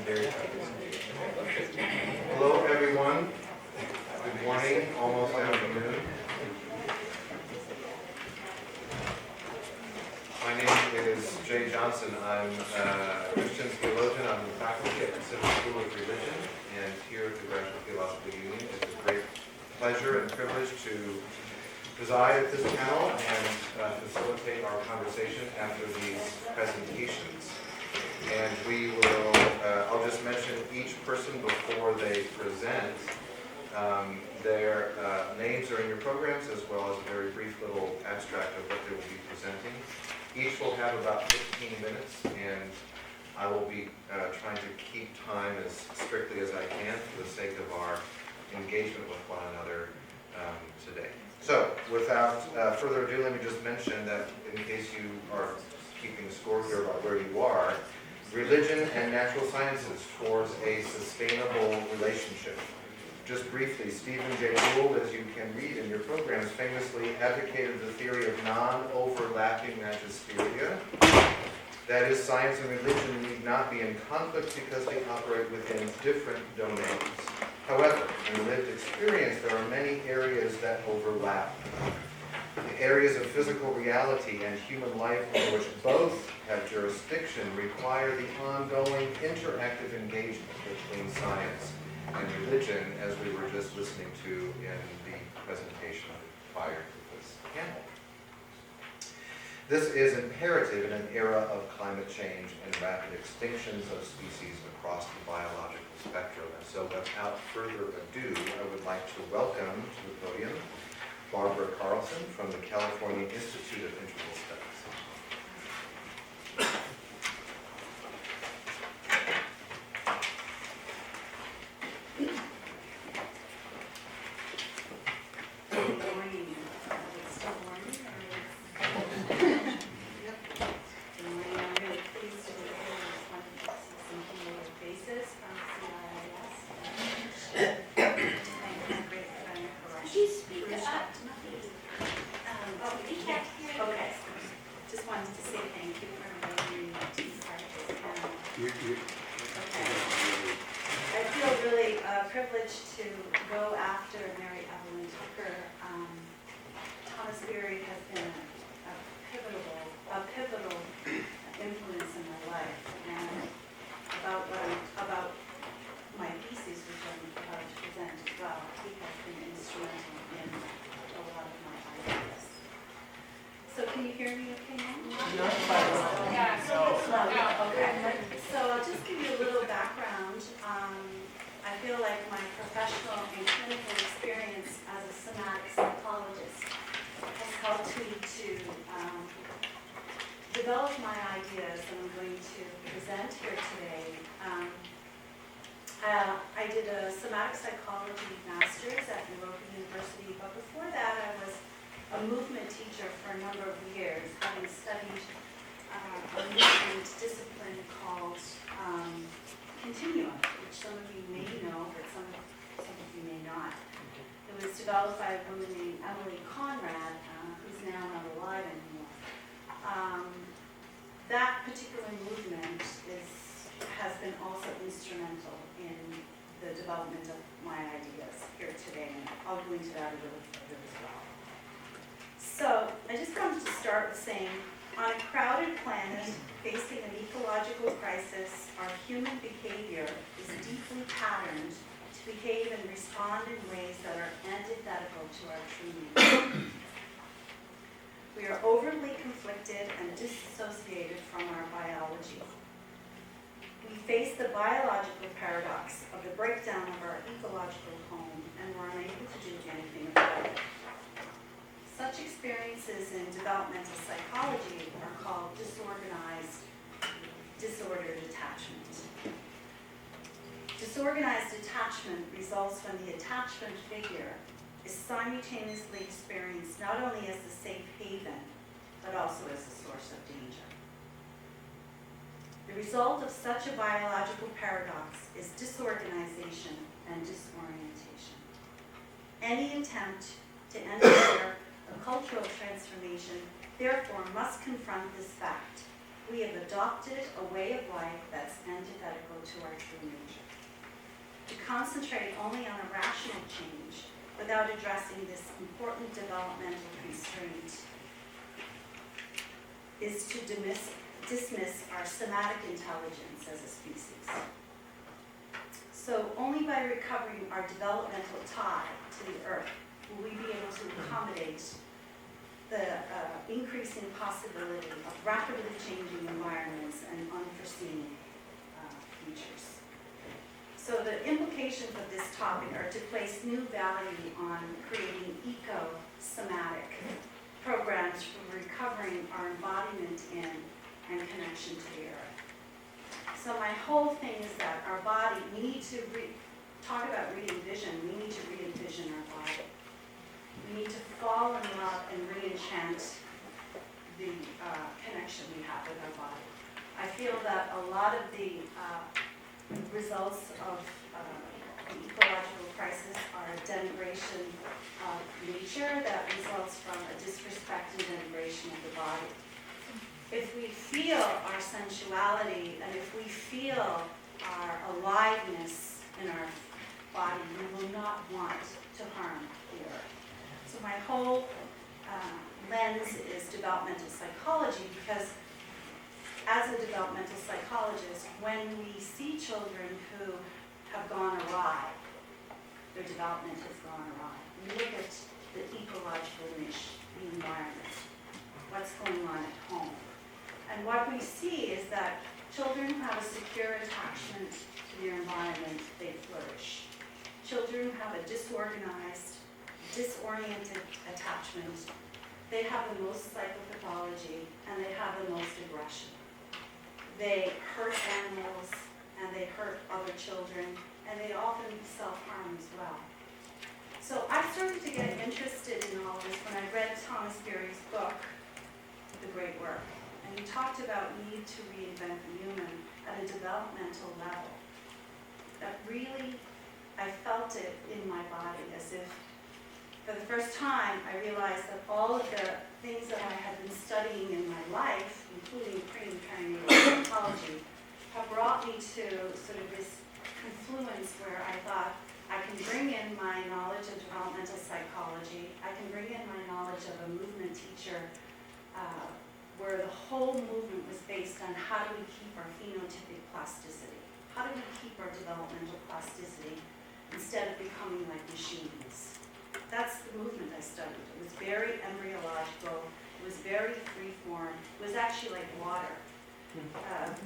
Hello, everyone. Good morning, almost afternoon. My name is Jay Johnson. I'm a Christian theologian. I'm the faculty at Pacific School of Religion, and here at the Graduate Theological Union, it's a great pleasure and privilege to preside at this panel and facilitate our conversation after these presentations. And we will, I'll just mention each person before they present. Their names are in your programs, as well as a very brief little abstract of what they will be presenting. Each will have about 15 minutes, and I will be trying to keep time as strictly as I can for the sake of our engagement with one another today. So, without further ado, let me just mention that in case you are keeping score here about where you are, religion and natural sciences towards a sustainable relationship. Just briefly, Jay Gould, as you can read in your programs, famously advocated the theory of non-overlapping majesteria. That is, science and religion need not be in conflict because they operate within different domains. However, in lived experience, there are many areas that overlap. The areas of physical reality and human life over which both have jurisdiction require the ongoing interactive engagement between science and religion, as we were just listening to in the presentation prior to this panel. This is imperative in an era of climate change and rapid extinctions of species across the biological spectrum. And so without further ado, I would like to welcome to the podium Barbara Carlson from the California Institute of Integral Studies. I did a somatic psychology master's at European University, but before that I was a movement teacher for a number of years, having studied a movement discipline called Continuum, which some of you may know, but some of you may not. It was developed by a woman named Emily Conrad, who's now not alive anymore. That particular movement has been also instrumental in the development of my ideas here today, and I'll go into that a little further as well. So I just wanted to start with saying, on a crowded planet facing an ecological crisis, our human behavior is deeply patterned to behave and respond in ways that are antithetical to our true nature. We are overly conflicted and disassociated from our biology. We face the biological paradox of the breakdown of our ecological home, and we're unable to do anything about it. Such experiences in developmental psychology are called disordered attachment. Disorganized attachment results when the attachment figure is simultaneously experienced not only as a safe haven, but also as a source of danger. The result of such a biological paradox is disorganization and disorientation. Any attempt to engineer a cultural transformation therefore must confront this fact We have adopted a way of life that's antithetical to our true nature. To concentrate only on a rational change without addressing this important developmental constraint is to dismiss our somatic intelligence as a species. So only by recovering our developmental tie to the earth will we be able to accommodate the increasing possibility of rapidly changing environments and unforeseen futures. So the implications of this topic are to place new value on creating eco-somatic programs for recovering our embodiment in and connection to the earth. So my whole thing is that our body, we need to talk about re-envision, we need to re-envision our body. We need to fall in love and re-enchant the connection we have with our body. I feel that a lot of the results of the ecological crisis are a denigration of nature that results from a disrespect and denigration of the body. If we feel our sensuality and if we feel our aliveness in our body, we will not want to harm the earth. So my whole lens is developmental psychology, because as a developmental psychologist, when we see children who have gone awry, their development has gone awry. We look at the ecological niche, the environment, what's going on at home. And what we see is that children who have a secure attachment to their environment, they flourish. Children who have a disorganized, disoriented attachment, they have the most psychopathology and they have the most aggression. They hurt animals and they hurt other children, and they often self-harm as well. So I started to get interested in all this when I read Thomas Berry's book, The Great Work. And he talked about need to reinvent the human at a developmental level. That really, I felt it in my body, as if for the first time I realized that all of the things that I had been studying in my life, including pre and perinatal psychology, have brought me to sort of this confluence where I thought I can bring in my knowledge of developmental psychology, I can bring in my knowledge of a movement teacher, where the whole movement was based on how do we keep our phenotypic plasticity? How do we keep our developmental plasticity instead of becoming like machines? That's the movement I studied. It was very embryological, it was very free-form, it was actually like water.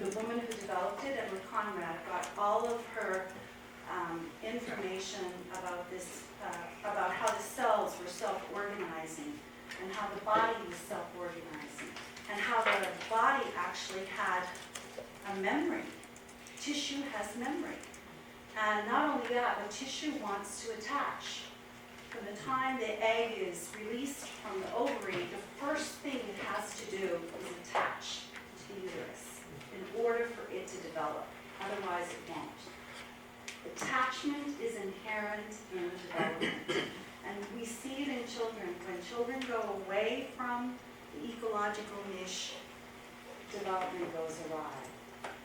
The woman who developed it, Emma Conrad, got all of her information about this, about how the cells were self-organizing and how the body was self-organizing and how the body actually had a memory. Tissue has memory. And not only that, but tissue wants to attach. From the time the egg is released from the ovary, the first thing it has to do is attach to the uterus in order for it to develop. Otherwise, it won't. Attachment is inherent in development. And we see it in children. When children go away from the ecological niche, development goes awry.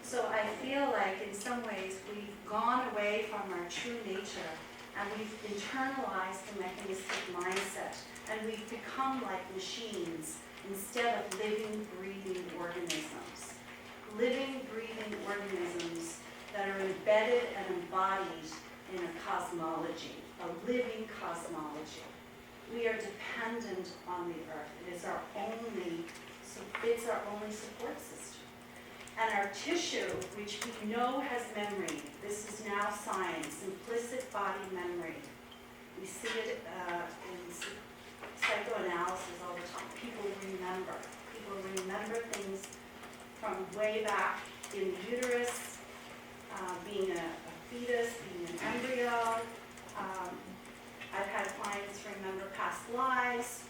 So I feel like in some ways we've gone away from our true nature and we've internalized the mechanistic mindset and we've become like machines instead of living, breathing organisms. Living, breathing organisms that are embedded and embodied in a cosmology, a living cosmology. We are dependent on the earth. It is our only support system. And our tissue, which we know has memory, this is now science, implicit body memory. We see it in psychoanalysis all the time. People remember things from way back in the uterus, being a fetus, being an embryo. I've had clients remember past lives,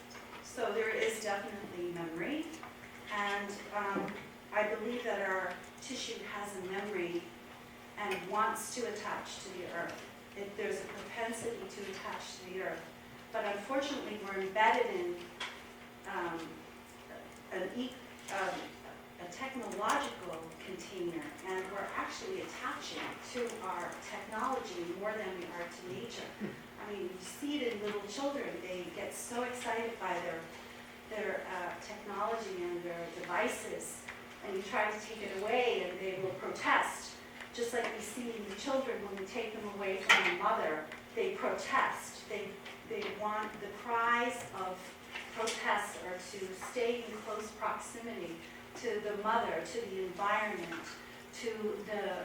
so there is definitely memory. And I believe that our tissue has a memory and wants to attach to the earth. There's a propensity to attach to the earth. But unfortunately, we're embedded in a technological container, and we're actually attaching to our technology more than we are to nature. I mean, you see it in little children. They get so excited by their technology and their devices, and you try to take it away and they will protest. Just like we see in the children when we take them away from the mother, they protest. They want, the cries of protest are to stay in close proximity to the mother, to the environment, to the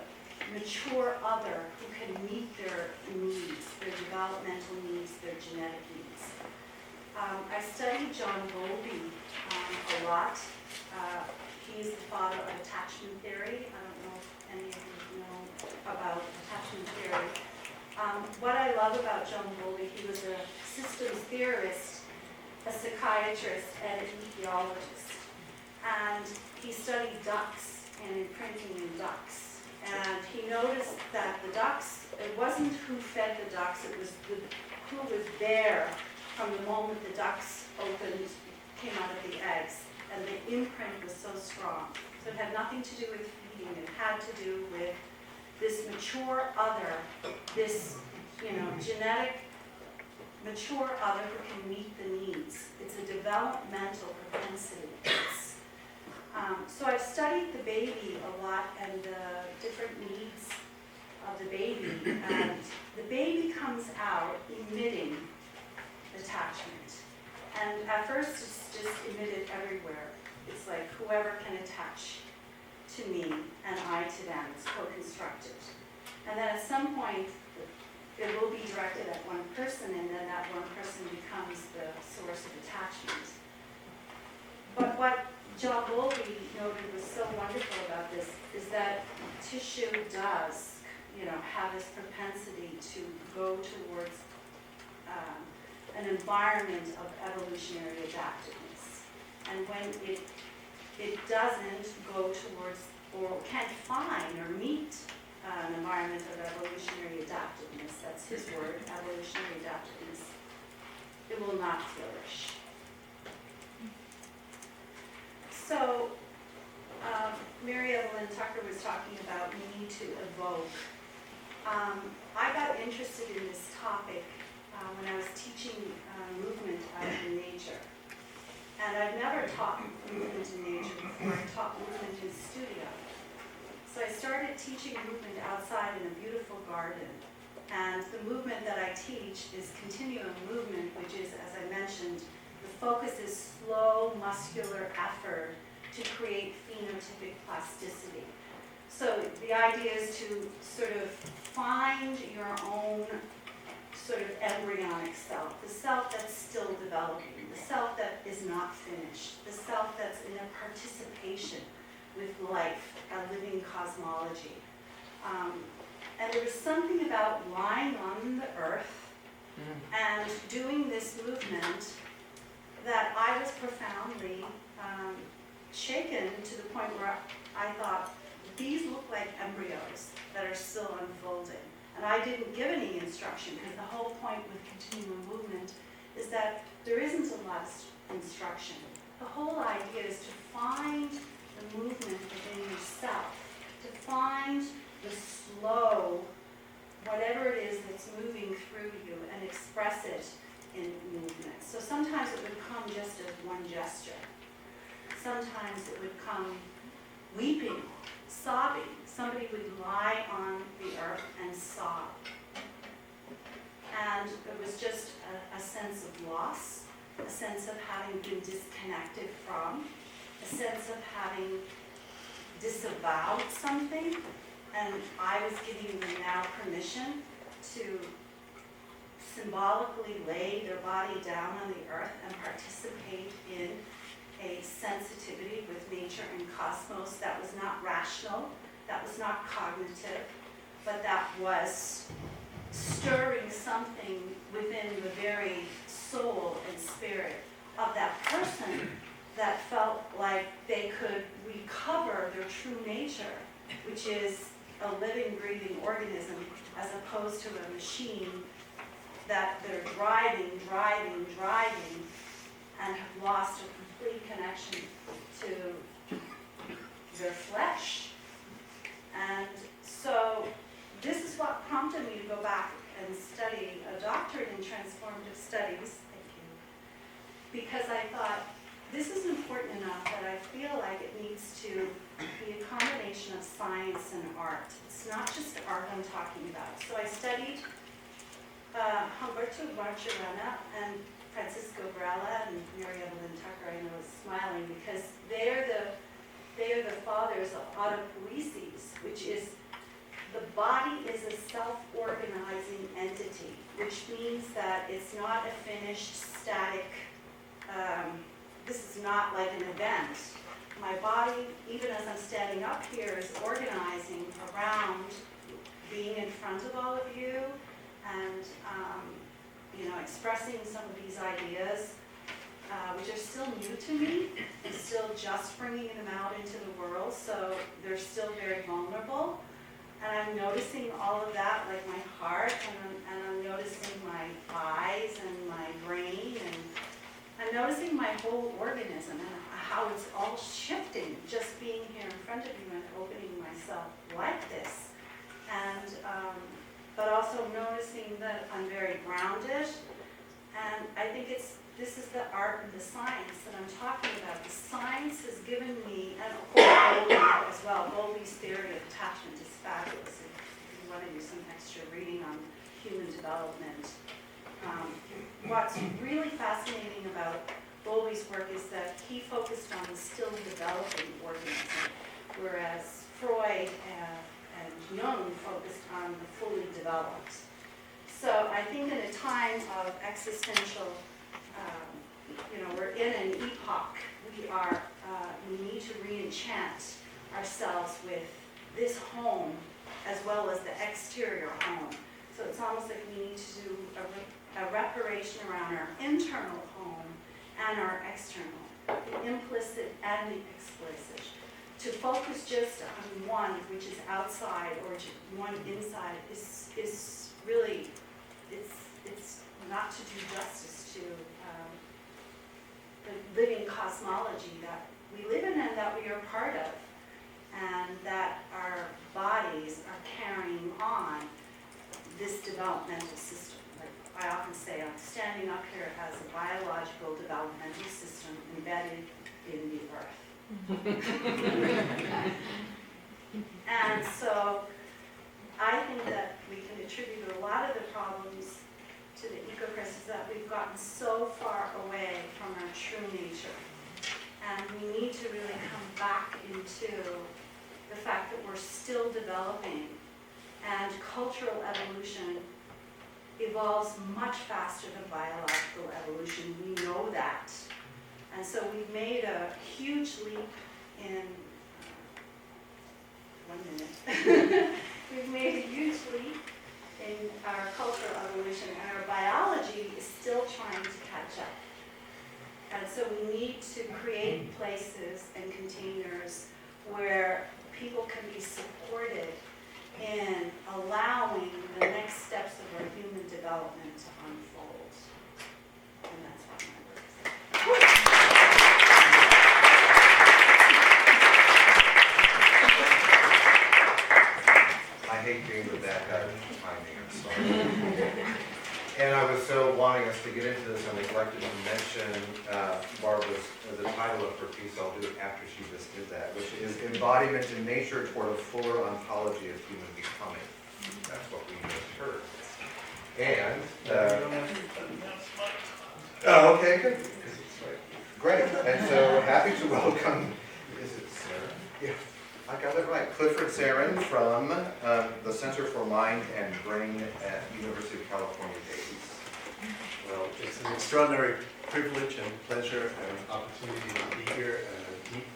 mature other who can meet their needs, their developmental needs, their genetic needs. I studied John Bowlby a lot. He's the father of attachment theory. I don't know if any of you know about attachment theory. What I love about John Bowlby, he was a systems theorist, a psychiatrist, and an etiologist. And he studied ducks and imprinting in ducks. And he noticed that the ducks, it wasn't who fed the ducks, it was who was there from the moment the ducks opened, came out of the eggs. And the imprint was so strong. So it had nothing to do with feeding, it had to do with this mature other, this, genetic mature other who can meet the needs. It's a developmental propensity. So I've studied the baby a lot and the different needs of the baby. And the baby comes out emitting attachment. And at first it's just emitted everywhere. It's like whoever can attach to me and I to them. It's co-constructed. And then at some point it will be directed at one person, and then that one person becomes the source of attachment. But what John Bowlby noted was so wonderful about this is that tissue does, have this propensity to go towards an environment of evolutionary adaptiveness. And when it doesn't go towards or can't find or meet an environment of evolutionary adaptiveness, that's his word, evolutionary adaptiveness, it will not flourish. So, Mary Evelyn Tucker was talking about we need to evoke. I got interested in this topic when I was teaching movement out in nature. And I've never taught movement in nature before. I taught movement in studio. So I started teaching movement outside in a beautiful garden. And the movement that I teach is continuum movement, which is, as I mentioned, the focus is slow muscular effort to create phenotypic plasticity. So the idea is to sort of find your own sort of embryonic self, the self that's still developing, the self that is not finished, the self that's in a participation with life, a living cosmology. And there was something about lying on the earth and doing this movement that I was profoundly shaken to the point where I thought, these look like embryos that are still unfolding. And I didn't give any instruction, because the whole point with continuum movement is that there isn't a lot of instruction. The whole idea is to find the movement within yourself, to find the slow, whatever it is that's moving through you, and express it in movement. So sometimes it would come just as one gesture. Sometimes it would come weeping, sobbing. Somebody would lie on the earth and sob. And it was just a sense of loss, a sense of having been disconnected from, a sense of having disavowed something, and I was giving them now permission to symbolically lay their body down on the earth and participate in a sensitivity with nature and cosmos that was not rational, that was not cognitive, but that was stirring something within the very soul and spirit of that person that felt like they could recover their true nature, which is a living, breathing organism, as opposed to a machine that they're driving, and have lost a complete connection to their flesh. And so this is what prompted me to go back and study a doctorate in transformative studies. Thank you. Because I thought, this is important enough that I feel like it needs to be a combination of science and art. It's not just art I'm talking about. So I studied Humberto Marchorena and Francisco Gralla and Mary Evelyn Tucker. I know is smiling because they are the fathers of autopoiesis, which is the body is a self-organizing entity, which means that it's not a finished, static. This is not like an event. My body, even as I'm standing up here, is organizing around being in front of all of you and expressing some of these ideas, which are still new to me. I'm still just bringing them out into the world, so they're still very vulnerable. And I'm noticing all of that, like my heart, and I'm noticing my eyes and my brain, and I'm noticing my whole organism and how it's all shifting, just being here in front of you and opening myself like this. And, but also noticing that I'm very grounded. And I think this is the art and the science that I'm talking about. The science has given me, and of course Bowlby as well, Bowlby's theory of attachment is fabulous. If you want to do some extra reading on human development. What's really fascinating about Bowlby's work is that he focused on the still developing organism, whereas Freud and Jung focused on the fully developed. So I think in a time of existential, we're in an epoch. We need to re-enchant ourselves with this home as well as the exterior home. So it's almost like we need to do a reparation around our internal home and our external, the implicit and the explicit. To focus just on one, which is outside, or one inside, is really, it's not to do justice to the living cosmology that we live in and that we are part of, and that our bodies are carrying on this developmental system. Like I often say, I'm standing up here as a biological developmental system embedded in the earth. And so I think that we can attribute a lot of the problems to the eco-crisis that we've gotten so far away from our true nature. And we need to really come back into the fact that we're still developing, and cultural evolution evolves much faster than biological evolution. We know that. And so we've made a huge leap in, 1 minute. We've made a huge leap in our cultural evolution, and our biology is still trying to catch up. And so we need to create places and containers where people can be supported in allowing the next steps of our human development to unfold. And that's what my work is. I hate being the bad guy with timing, I'm sorry. And I was so wanting us to get into this, I neglected to mention Barbara's, the title of her piece. I'll do it after she just did that, which is Embodiment in Nature Toward a Fuller Ontology of Human Becoming. That's what we just heard. And, oh, okay, good. Great. And so happy to welcome, is it Sarah? Yeah. I got it right. Clifford Sarin from the Center for Mind and Brain at University of California, Davis. Well, it's an extraordinary privilege and pleasure and opportunity to be here. And a deep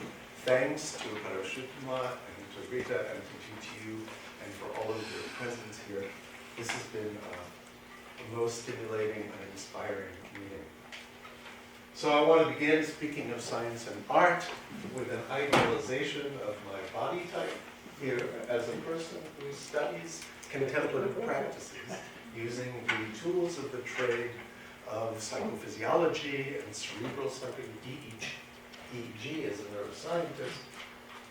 thanks to Parashutma and to Rita and to you and for all of your presence here. This has been a most stimulating and inspiring meeting. So I want to begin, speaking of science and art, with an idealization of my body type here as a person who studies contemplative practices using the tools of the trade of psychophysiology and cerebral psychology, EEG as a neuroscientist,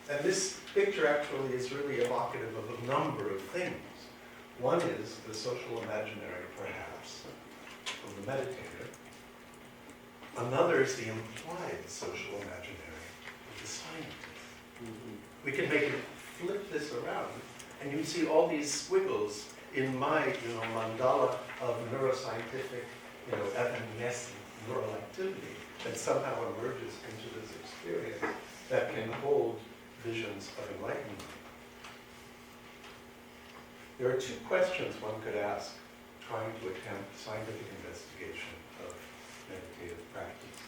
And this picture actually is really evocative of a number of things. One is the social imaginary, perhaps, of the meditator. Another is the implied social imaginary of the scientist. We can make it flip this around, and you see all these squiggles in my, mandala of neuroscientific, evanescent neural activity that somehow emerges into this experience that can hold visions of enlightenment. There are two questions one could ask trying to attempt scientific investigation of meditative practice.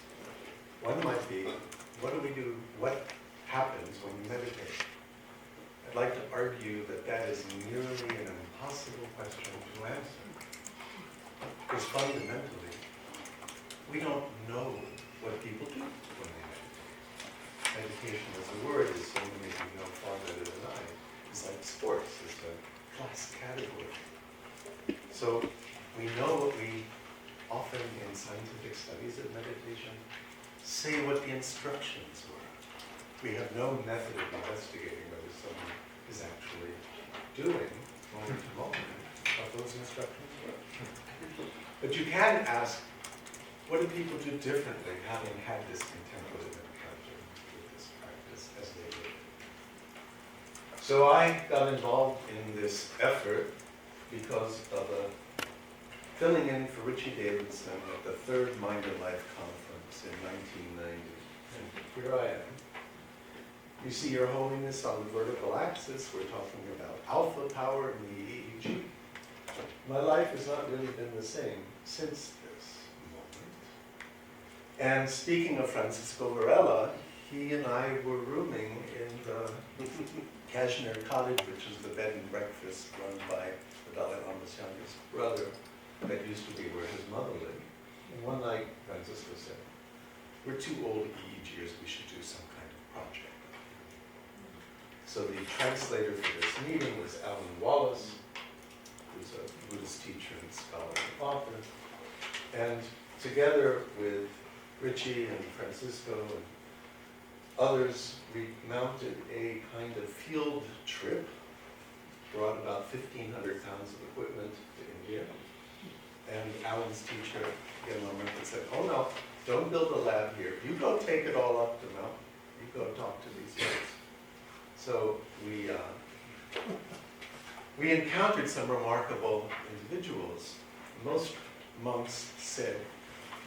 One might be, what do we do? What happens when we meditate? I'd like to argue that that is nearly an impossible question to answer. Because fundamentally, we don't know what people do when they meditate. Meditation as a word is so many of you know far better than I. It's like sports, it's a class category. So we know what we often in scientific studies of meditation say what the instructions were. We have no method of investigating whether someone is actually doing, moment to moment, what those instructions were. But you can ask, what do people do differently having had this contemplative encounter with this practice as they did? So I got involved in this effort because of a filling in for Richie Davidson at the third Mind and Life Conference in 1990. And here I am. You see Your Holiness on the vertical axis. We're talking about alpha power in the EEG. My life has not really been the same since this moment. And speaking of Francisco Varela, he and I were rooming in the Kashmir Cottage, which is the bed and breakfast run by the Dalai Lama's youngest brother, that used to be where his mother lived. And one night, Francisco said, "We're two old EEGers, we should do some kind of project." So the translator for this meeting was Alan Wallace, who's a Buddhist teacher and scholar and author. And together with Richie and Francisco and others, we mounted a kind of field trip, brought about 1,500 pounds of equipment to India. And Alan's teacher, again, and said, "Oh no, don't build a lab here. You go take it all up the mountain. You go talk to these guys." So we encountered some remarkable individuals. Most monks said,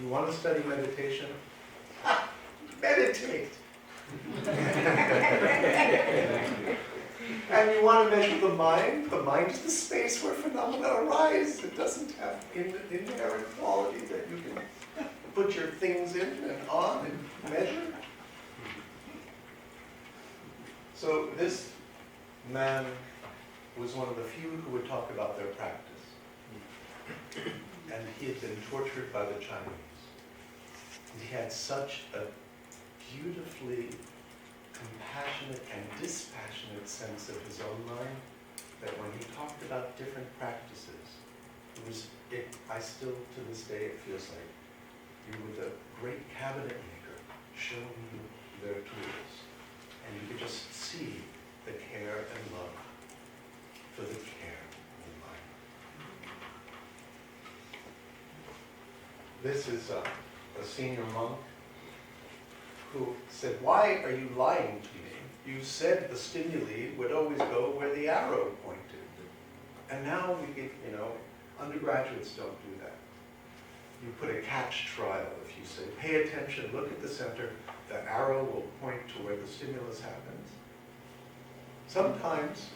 "You want to study meditation? Meditate." And you want to measure the mind? The mind is the space where phenomena arise. It doesn't have inherent quality that you can put your things in and on and measure. So this man was one of the few who would talk about their practice. And he had been tortured by the Chinese. He had such a beautifully compassionate and dispassionate sense of his own mind that when he talked about different practices, I still, to this day, it feels like you were the great cabinet maker showing you their tools. And you could just see the care and love for the care of the mind. This is a senior monk who said, "Why are you lying to me? You said the stimuli would always go where the arrow pointed." And now we get, undergraduates don't do that. You put a catch trial. If you say, "Pay attention, look at the center," the arrow will point to where the stimulus happens. Sometimes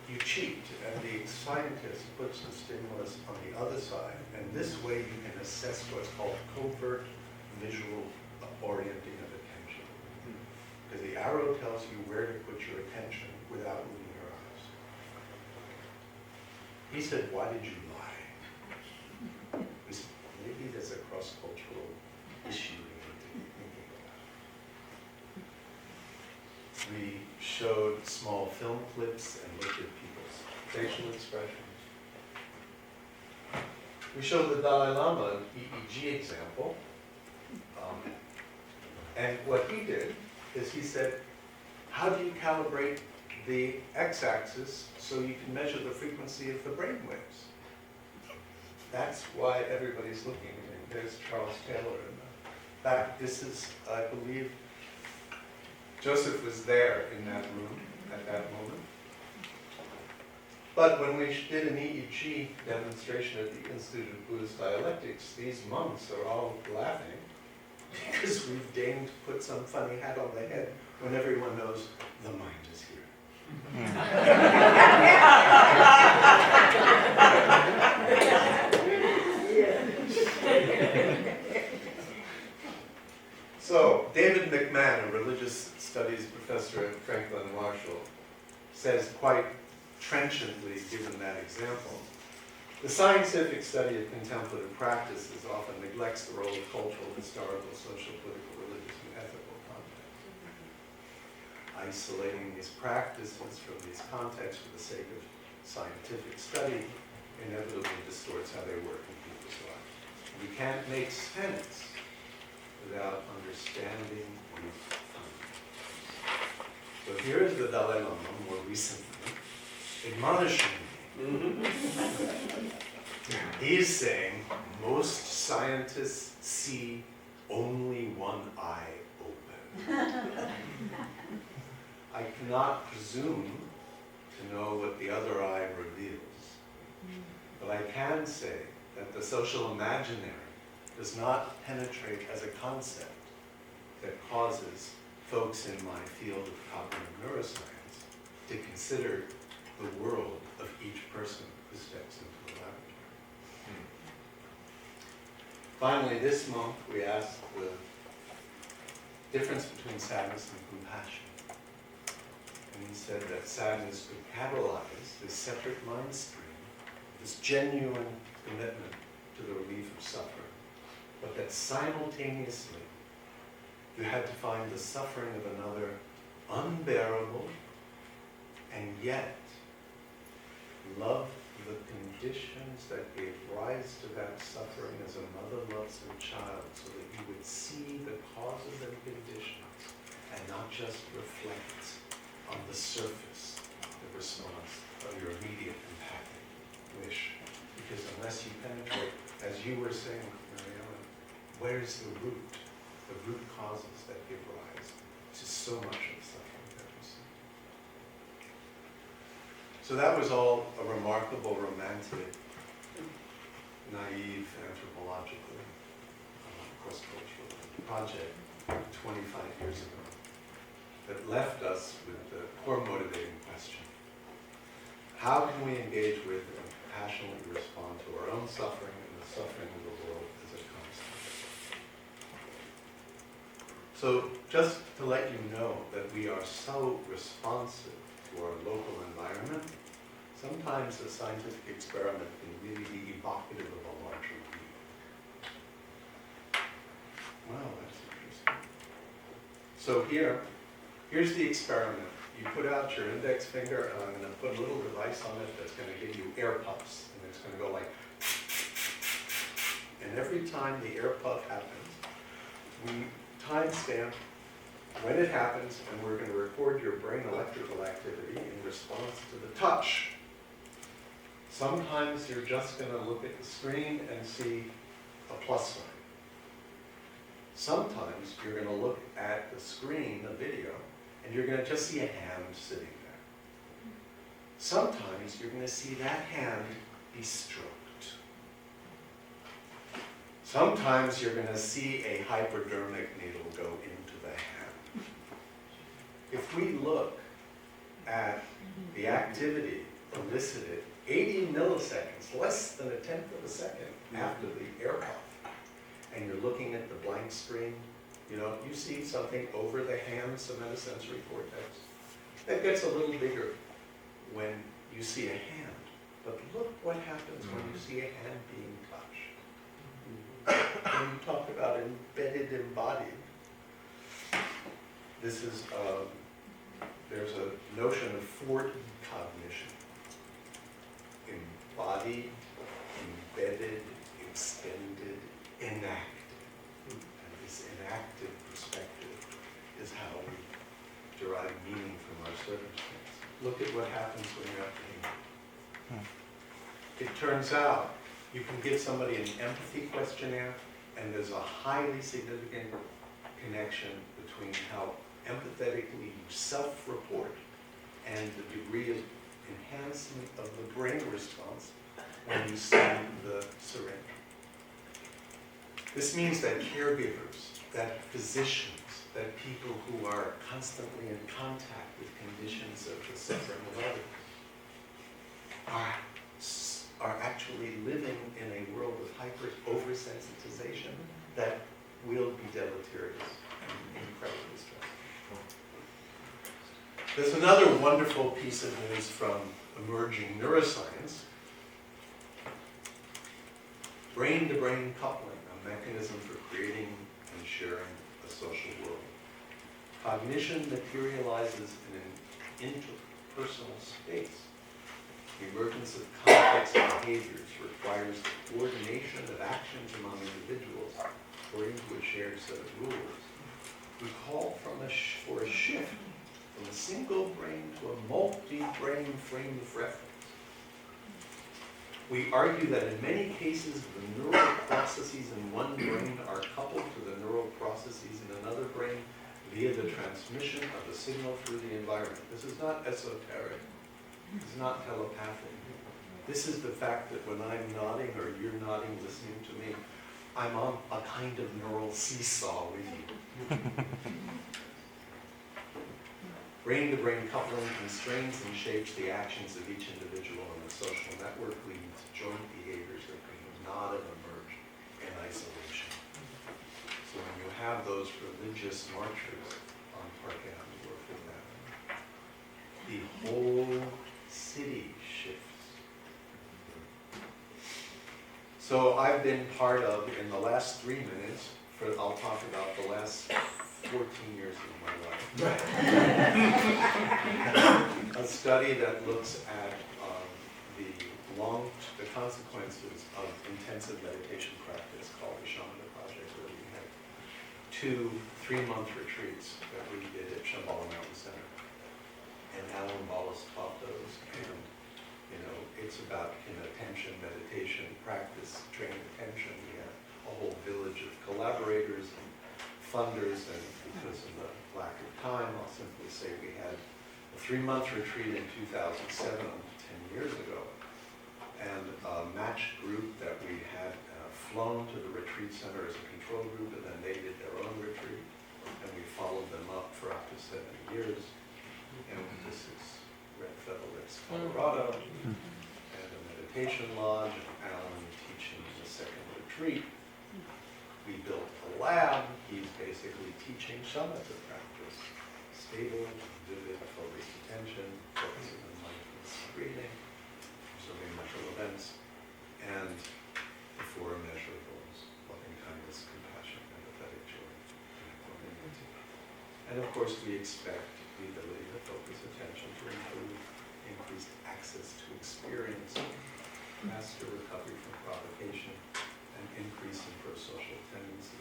you cheat, and the scientist puts the stimulus on the other side, and this way you can assess what's called covert visual orienting of attention. Because the arrow tells you where to put your attention without moving your eyes. He said, "Why did you lie?" We said, maybe there's a cross-cultural issue we need to be thinking about. We showed small film clips and looked at people's facial expressions. We showed the Dalai Lama an EEG example. And what he did is he said, How do you calibrate the x-axis so you can measure the frequency of the brain waves? That's why everybody's looking at me. There's Charles Taylor in the back. This is, I believe, Joseph was there in that room at that moment. But when we did an EEG demonstration at the Institute of Buddhist Dialectics, these monks are all laughing because we've deigned to put some funny hat on the head when everyone knows the mind is here. So, David McMahon, a religious studies professor at Franklin Marshall, says quite trenchantly, given that example, the scientific study of contemplative practices often neglects the role of cultural, historical, social, political, religious, and ethical context. Isolating these practices from these contexts for the sake of scientific study inevitably distorts how they work in people's lives. We can't make sense without understanding these findings. So here is the Dalai Lama more recently admonishing me. He's saying most scientists see only one eye open. I cannot presume to know what the other eye reveals, but I can say that the social imaginary does not penetrate as a concept that causes folks in my field of cognitive neuroscience to consider the world of each person who steps into the laboratory. Finally, this month we asked the difference between sadness and compassion. And he said that sadness could catalyze this separate mind stream, this genuine commitment to the relief of suffering, but that simultaneously you had to find the suffering of another unbearable and yet love the conditions that gave rise to that suffering as a mother loves her child, so that you would see the causes and conditions and not just reflect on the surface the response of your immediate empathic wish. Because unless you penetrate, as you were saying, Mariana, where's the root causes that give rise to so much of the suffering that we see? So that was all a remarkable, romantic, naive, anthropological, cross-cultural project 25 years ago that left us with the core motivating question: how can we engage with and passionately respond to our own suffering and the suffering of the world as it comes to us? So just to let you know that we are so responsive to our local environment, sometimes a scientific experiment can really be evocative of a larger view. Wow, that's interesting. So here's the experiment. You put out your index finger, and I'm going to put a little device on it that's going to give you air puffs, and it's going to go like, and every time the air puff happens, we timestamp when it happens, and we're going to record your brain electrical activity in response to the touch. Sometimes you're just going to look at the screen and see a plus sign. Sometimes you're going to look at the screen, a video, and you're going to just see a hand sitting there. Sometimes you're going to see that hand be stroked. Sometimes you're going to see a hypodermic needle go into the hand. If we look at the activity elicited 80 milliseconds, less than a tenth of a second after the air puff, and you're looking at the blank screen, you see something over the hand somatosensory cortex. That gets a little bigger when you see a hand. But look what happens when you see a hand being touched. When you talk about embedded, embodied, this is, there's a notion of Ford cognition. Embodied, embedded, extended, enacted. And this enacted perspective is how we derive meaning look at what happens when you're at pain. It turns out you can give somebody an empathy questionnaire, and there's a highly significant connection between how empathetically you self-report and the degree of enhancement of the brain response when you send the syringe. This means that caregivers, that physicians, that people who are constantly in contact with conditions of the suffering of others are actually living in a world of hyper oversensitization that will be deleterious and incredibly stressful. There's another wonderful piece of news from emerging neuroscience. Brain-to-brain coupling, a mechanism for creating and sharing a social world. Cognition materializes in an interpersonal space. The emergence of complex behaviors requires the coordination of actions among individuals according to a shared set of rules. We call for a shift from a single brain to a multi-brain frame of reference. We argue that in many cases, the neural processes in one brain are coupled to the neural processes in another brain via the transmission of a signal through the environment. This is not esoteric. It's not telepathic. This is the fact that when I'm nodding or you're nodding, listening to me, I'm on a kind of neural seesaw with you. Brain-to-brain coupling constrains and shapes the actions of each individual in the social network, leading to joint behaviors that cannot emerge in isolation. So when you have those religious marchers on Park Avenue or Fifth Avenue, the whole city shifts. So I've been part of, in the last 3 minutes, I'll talk about the last 14 years of my life. A study that looks at the consequences of intensive meditation practice called the Shamatha Project, where we had 2 3-month retreats that we did at Shambhala Mountain Center. And Alan Wallace taught those, and it's about attention, meditation, practice, train attention. We had a whole village of collaborators and funders, and because of the lack of time, I'll simply say we had a 3-month retreat in 2007, 10 years ago, and a matched group that we had flown to the retreat center as a control group, and then they did their own retreat, and we followed them up for up to 7 years. And this is Red Feather Lakes, Colorado, and a meditation lodge, and Alan teaching the second retreat. We built a lab. He's basically teaching shamatha practice. Stable, vivid, focused attention, focusing on mindfulness breathing, observing natural events, and the 4 immeasurables: loving kindness, compassion, empathetic joy, and equanimity. And of course, we expect the ability to focus attention to include increased access to experience, faster recovery from provocation, and increase in pro-social tendency.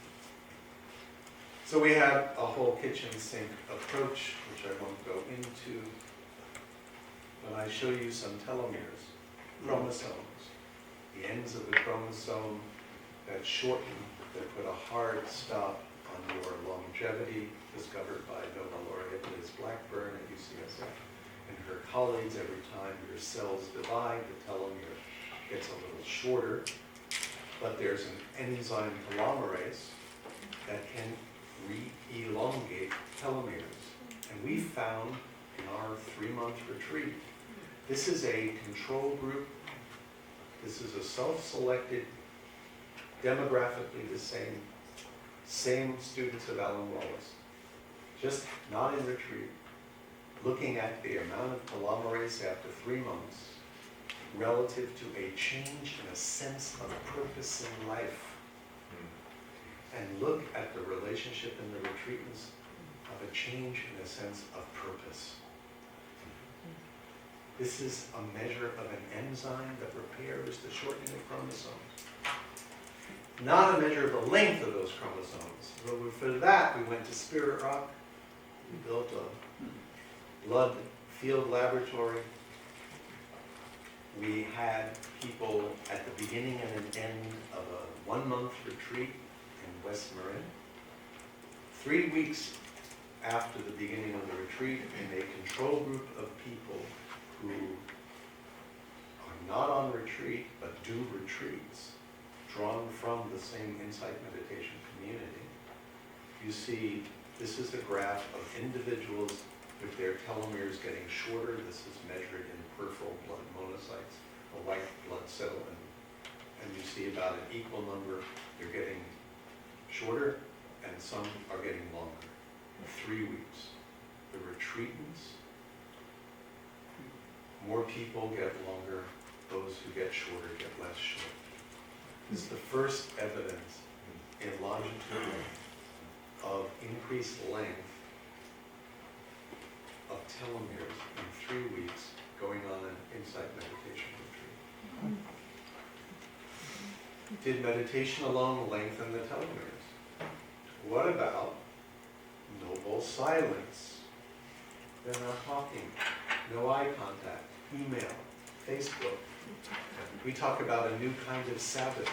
So we have a whole kitchen sink approach, which I won't go into. When I show you some telomeres, chromosomes, the ends of the chromosome that shorten, that put a hard stop on your longevity, discovered by Nobel laureate Liz Blackburn at UCSF and her colleagues. Every time your cells divide, the telomere gets a little shorter, but there's an enzyme telomerase that can re-elongate telomeres. And we found in our 3-month retreat, this is a control group, this is a self-selected, demographically the same students of Alan Wallace, just not in retreat, looking at the amount of telomerase after 3 months relative to a change in a sense of purpose in life. And look at the relationship in the retreatants of a change in a sense of purpose. This is a measure of an enzyme that repairs the shortening of chromosomes. Not a measure of the length of those chromosomes. But for that, we went to Spirit Rock. We built a blood field laboratory. We had people at the beginning and an end of a 1-month retreat in West Marin. 3 weeks after the beginning of the retreat, in a control group of people who are not on retreat but do retreats, drawn from the same insight meditation community. You see, this is a graph of individuals with their telomeres getting shorter. This is measured in peripheral blood monocytes, a white blood cell, and you see about an equal number. They're getting shorter, and some are getting longer. 3 weeks. The retreatants, more people get longer. Those who get shorter get less short. This is the first evidence in longitudinal of increased length of telomeres in 3 weeks going on an insight meditation retreat. Did meditation alone lengthen the telomeres? What about noble silence? They're not talking. No eye contact. Email. Facebook. We talk about a new kind of Sabbath.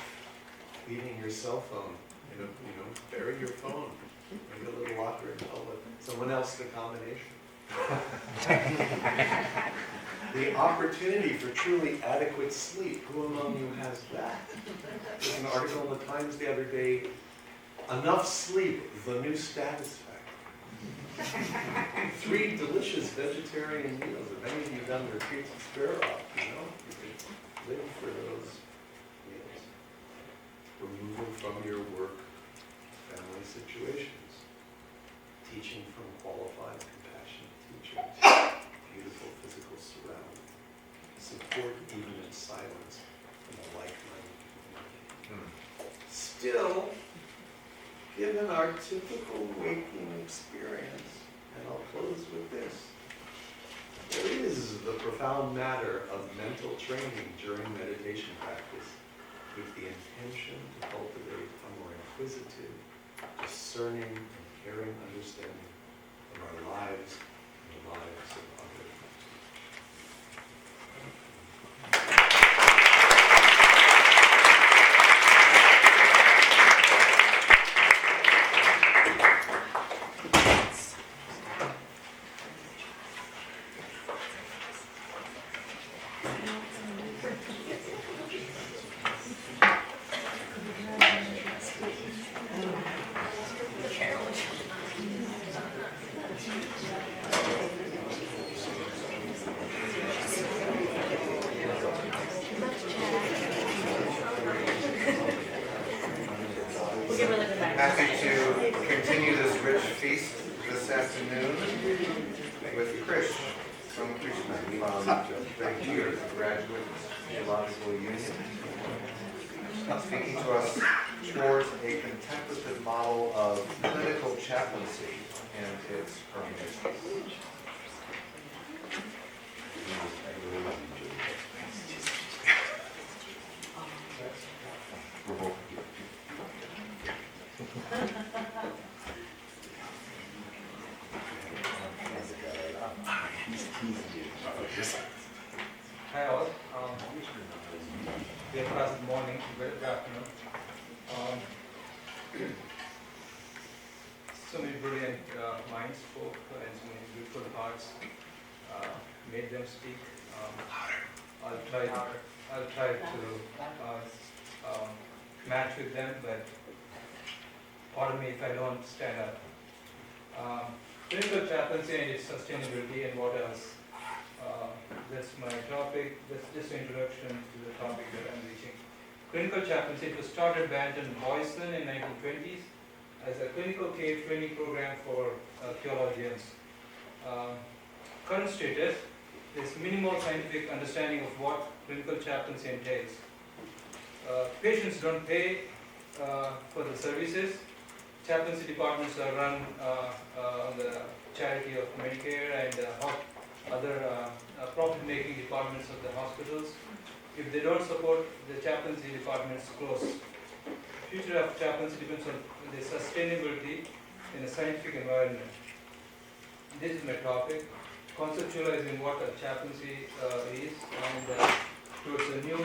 Leaving your cell phone. Bury your phone. Make a little locker in public. Someone else the combination. The opportunity for truly adequate sleep. Who among you has that? There's an article in the Times the other day. Enough sleep, the new status factor. 3 delicious vegetarian meals. If any of you done retreats at Sparrow, you could live for those meals. Removal from your work, family situations. Teaching from qualified, compassionate teachers. Beautiful physical surroundings. Support even in silence from a like-minded community. Still, given our typical waking experience, and I'll close with this, there is the profound matter of mental training during meditation practice with the intention to cultivate a more inquisitive, discerning, and caring understanding of our lives and the lives of others. Happy to continue this rich feast this afternoon with Krish from Krishna, from Jay Graduate Theological Union, speaking to us towards a contemplative model of clinical chaplaincy and its permeations. Hi all. Good morning, good afternoon. So many brilliant minds spoke and so many beautiful hearts made them speak. I'll try to match with them, but pardon me if I don't stand up. Clinical chaplaincy and its sustainability and what else. That's my topic. That's just an introduction to the topic that I'm reaching. Clinical chaplaincy, it was started by Anton Boyson in 1920s as a clinical care training program for theologians. Current status is minimal scientific understanding of what clinical chaplaincy entails. Patients don't pay for the services. Chaplaincy departments are run on the charity of Medicare and other profit-making departments of the hospitals. If they don't support the chaplaincy departments, close. The future of chaplaincy depends on the sustainability in a scientific environment. This is my topic, conceptualizing what a chaplaincy is and towards a new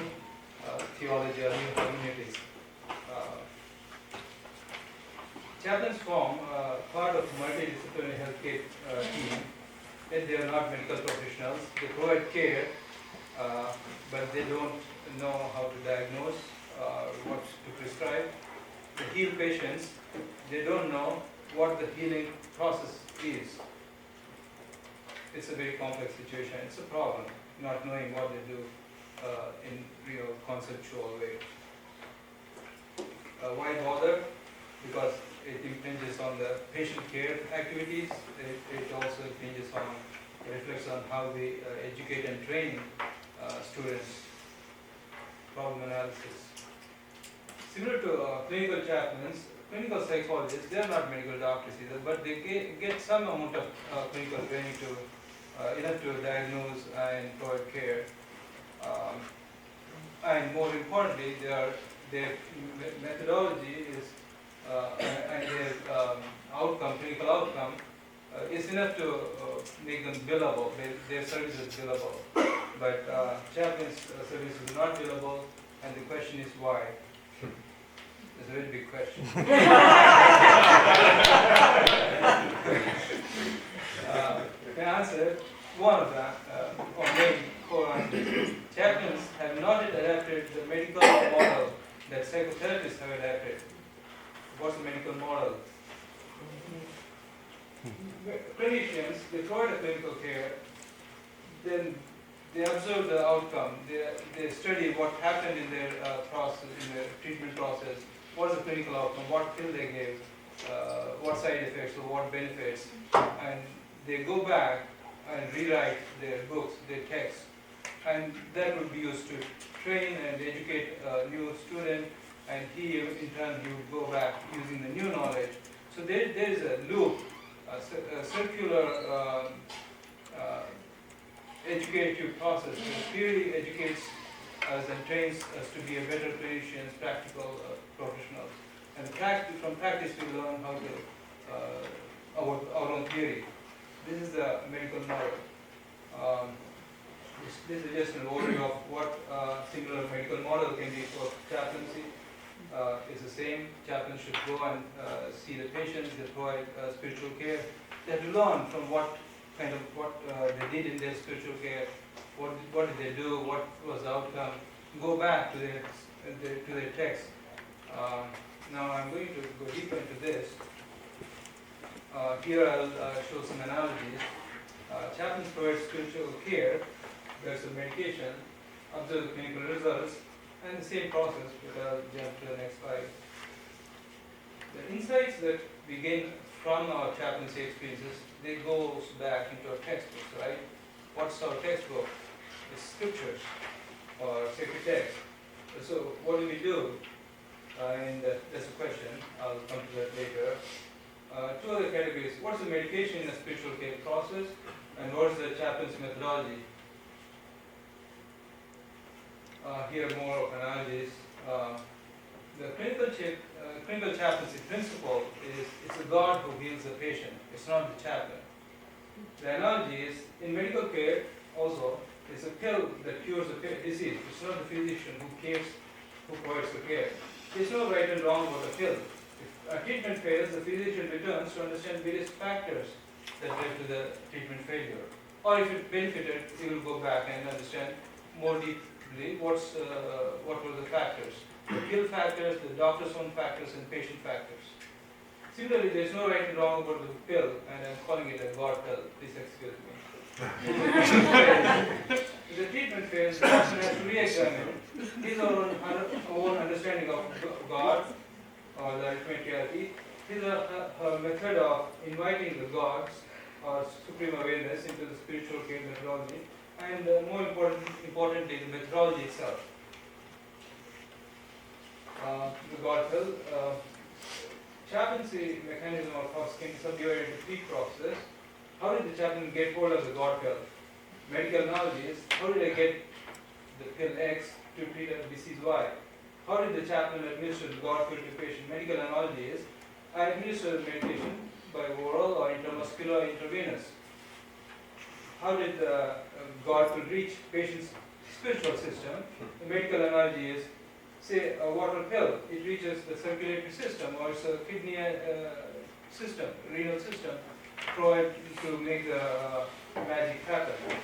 theology or new communities. Chaplains form part of multidisciplinary healthcare team, and they are not medical professionals. They provide care, but they don't know how to diagnose, what to prescribe. They heal patients. They don't know what the healing process is. It's a very complex situation. It's a problem, not knowing what they do in real conceptual way. Why bother? Because it impinges on the patient care activities. It also impinges on, reflects on how we educate and train students. Problem analysis. Similar to clinical chaplains, clinical psychologists, they are not medical doctors either, but they get some amount of clinical training to enough to diagnose and provide care. And more importantly, their methodology is and their outcome, clinical outcome, is enough to make them billable. Their service is billable, but chaplains' service is not billable, and the question is why. It's a very big question. To answer one of them, or maybe four answers. Chaplains have not yet adapted the medical model that psychotherapists have adapted. What's the medical model? Clinicians, they provide a clinical care, then they observe the outcome, they study what happened in their process, in their treatment process, what is the clinical outcome, what pill they gave, what side effects or what benefits, and they go back and rewrite their books, their texts, and that would be used to train and educate a new student, and he in turn he would go back using the new knowledge. So there is a loop, a circular educative process. The theory educates us and trains us to be a better clinicians, practical professionals, and from practice we learn how to our own theory. This is the medical model. This is just an overview of what similar medical model can be for chaplaincy. It's the same. Chaplains should go and see the patients. They provide spiritual care. They have to learn from what they did in their spiritual care. What did they do? What was the outcome? Go back to their text. Now I'm going to go deeper into this. Here I'll show some analogies. Chaplains provide spiritual care. There's a medication, observe the clinical results, and the same process, which I'll jump to the next slide. The insights that we gain from our chaplaincy experiences, they go back into our textbooks, right? What's our textbook? It's scriptures or sacred text. So what do we do? And that's a question. I'll come to that later. Two other categories. What's the medication in a spiritual care process, and what is the chaplaincy methodology? Here are more analogies. The clinical chaplaincy principle is it's a God who heals the patient. It's not the chaplain. The analogy is in medical care also it's a pill that cures the disease. It's not the physician who provides the care. There's no right and wrong about the pill. If a treatment fails, the physician returns to understand various factors that led to the treatment failure. Or if it benefited, he will go back and understand more deeply what were the factors. The pill factors, the doctor's own factors, and patient factors. Similarly, there is no right and wrong about the pill, and I'm calling it a God pill. Please excuse me. If the treatment fails, the doctor has to re-examine his own understanding of God or the ultimate reality. His her method of inviting the gods or supreme awareness into the spiritual care methodology, and more importantly, the methodology itself. The God pill. Chaplaincy mechanism or process can be subdivided into three processes. How did the chaplain get hold of the God pill? Medical knowledge is, how did I get the pill X to treat a disease Y? How did the chaplain administer the God pill to patient? Medical analogy is, I administer the medication by oral or intramuscular or intravenous. how did God could reach patient's spiritual system? The medical analogy is, say, a water pill. It reaches the circulatory system, or it's a kidney system, renal system, provided to make the magic happen.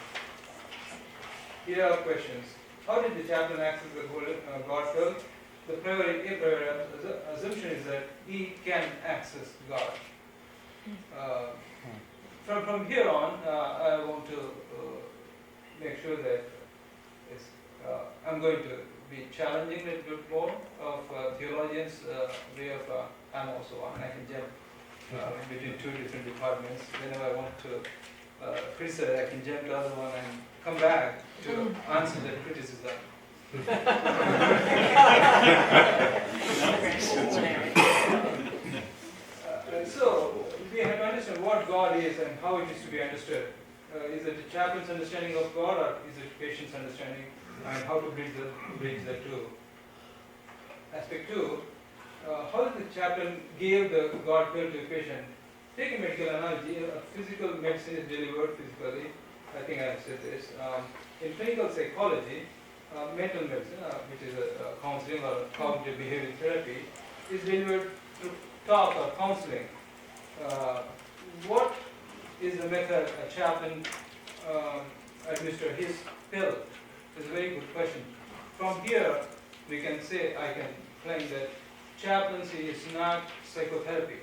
Here are questions. How did the chaplain access the God pill? The priori assumption is that he can access God. From here on, I want to make sure that I'm going to be challenging a bit more of theologians' way of, I'm also one, I can jump between two different departments. Whenever I want to criticize, I can jump to the other one and come back to answer that criticism. So, we have to understand what God is and how it is to be understood. Is it the chaplain's understanding of God, or is it patient's understanding, and how to bridge the two? Aspect 2, how did the chaplain give the God pill to a patient? Take a medical analogy. Physical medicine is delivered physically. I think I've said this. In clinical psychology, mental medicine, which is a counseling or cognitive behavioral therapy, is delivered through talk or counseling. What is the method a chaplain administers his pill? It's a very good question. From here, we can say, I can claim that chaplaincy is not psychotherapy.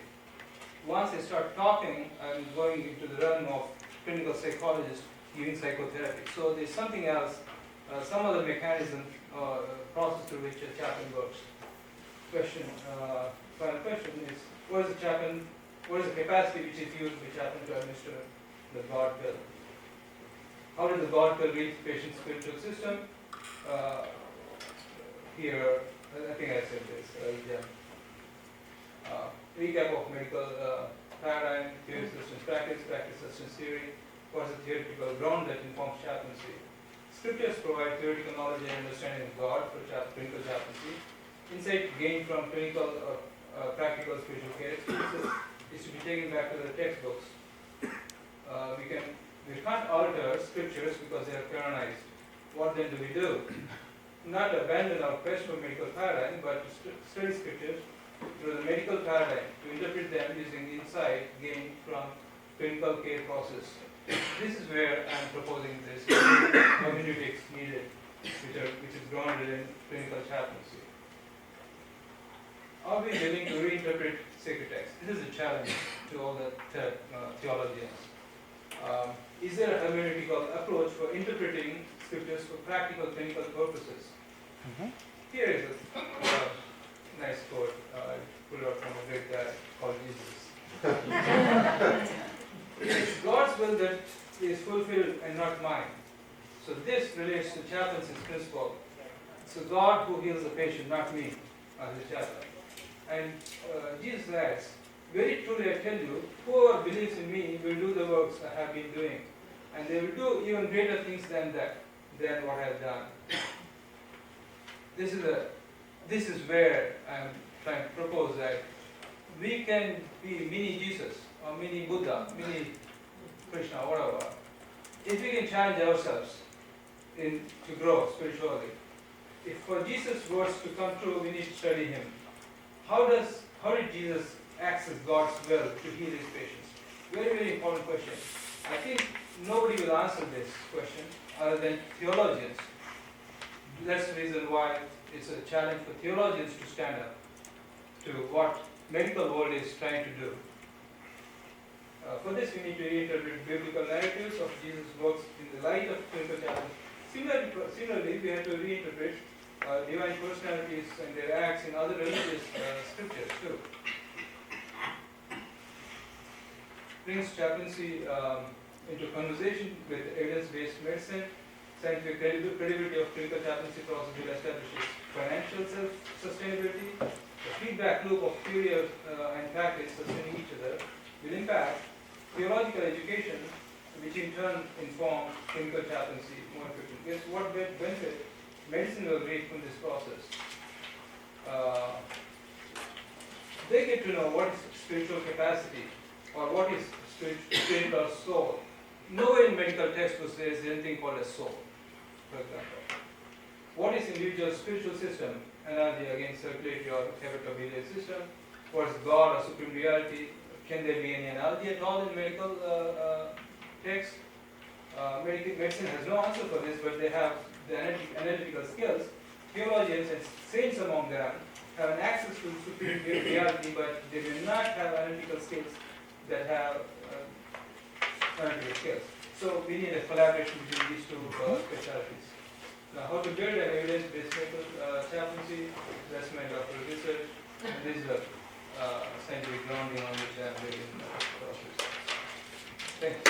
Once I start talking, I'm going into the realm of clinical psychologists giving psychotherapy. So there's something else, some other mechanism or process through which a chaplain works. Final question is, what is the capacity which is used by chaplain to administer the God pill? How does the God pill reach the patient's spiritual system? Here, I think I said this. Recap of medical paradigm, theory substance practice, practice substance theory. What is the theoretical ground that informs chaplaincy? Scriptures provide theoretical knowledge and understanding of God for clinical chaplaincy. Insight gained from clinical or practical spiritual care experiences is to be taken back to the textbooks. We can't alter scriptures because they are canonized. What then do we do? Not abandon our quest for medical paradigm, but to study scriptures through the medical paradigm, to interpret them using the insight gained from clinical care process. This is where I am proposing this hermeneutics needed, which is grounded in clinical chaplaincy. Are we willing to reinterpret sacred texts? This is a challenge to all the theologians. Is there a hermeneutical approach for interpreting scriptures for practical clinical purposes? Here is a nice quote. I pulled out from a great guy called Jesus. It's God's will that is fulfilled and not mine. So this relates to chaplaincy's principle. So God who heals the patient, not me as a chaplain. And Jesus adds, very truly I tell you, whoever believes in me will do the works I have been doing. And they will do even greater things than what I have done. This is where I'm trying to propose that we can be mini Jesus or mini Buddha, mini Krishna, whatever, if we can challenge ourselves to grow spiritually. If for Jesus' words to come true, we need to study Him. How did Jesus access God's will to heal His patients? Very, very important question. I think nobody will answer this question other than theologians. That's the reason why it's a challenge for theologians to stand up to what medical world is trying to do. For this, we need to reinterpret biblical narratives of Jesus' works in the light of clinical challenges. Similarly, we have to reinterpret divine personalities and their acts in other religious scriptures too. Brings chaplaincy into conversation with evidence-based medicine. Scientific credibility of clinical chaplaincy process will establish its financial self-sustainability. The feedback loop of theory and practice sustaining each other will impact theological education, which in turn informs clinical chaplaincy more efficiently. Guess what benefit medicine will reap from this process? They get to know what is spiritual capacity or what is spiritual soul. nowhere in medical textbooks there is anything called a soul, for example. What is individual spiritual system? Analogy against circulatory or hepatobiliary system. What is God or supreme reality? Can there be any analogy at all in medical text? Medicine has no answer for this, but they have the analytical skills. Theologians and saints among them have an access to supreme reality, but they do not have analytical skills that have analytical skills. So we need a collaboration between these two specialties. Now, how to build an evidence-based medical chaplaincy, that's my doctoral research, and this is a scientific grounding on which I am building the process. Thank you.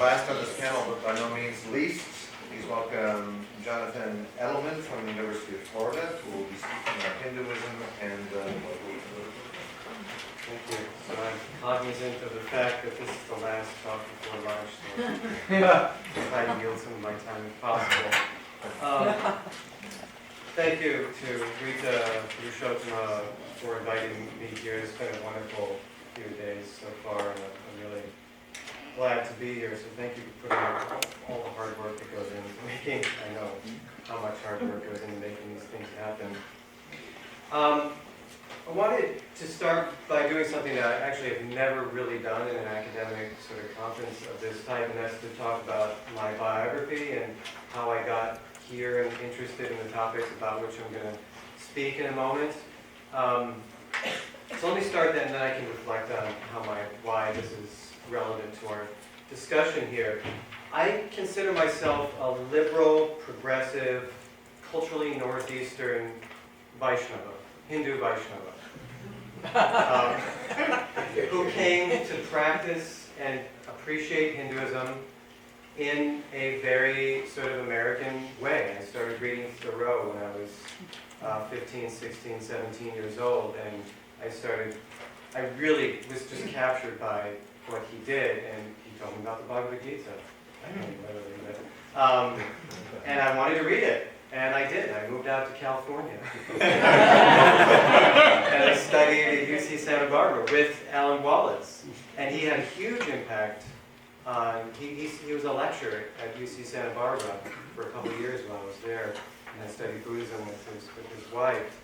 Last on this panel, but by no means least, please welcome Jonathan Edelman from the University of Florida, who will be speaking on Hinduism and Thank you. So I'm cognizant of the fact that this is the last talk before lunch, so try to yield some of my time if possible. Thank you to Rita Purushottam for inviting me here. It's been a wonderful few days so far, and I'm really glad to be here. So thank you for putting all the hard work that goes into making. I know how much hard work goes into making these things happen. I wanted to start by doing something that I actually have never really done in an academic sort of conference of this type, and that's to talk about my biography and how I got here and interested in the topics about which I'm going to speak in a moment. So let me start then, and then I can reflect on why this is relevant to our discussion here. I consider myself a liberal, progressive, culturally Northeastern Vaishnava, Hindu Vaishnava, who came to practice and appreciate Hinduism in a very sort of American way. I started reading Thoreau when I was 15, 16, 17 years old, and I really was just captured by what he did, and he told me about the Bhagavad Gita. I don't know whether he did. And I wanted to read it, and I did. I moved out to California. And I studied at UC Santa Barbara with Alan Wallace, and he had a huge impact on, he was a lecturer at UC Santa Barbara for a couple of years while I was there, and I studied Buddhism with his wife.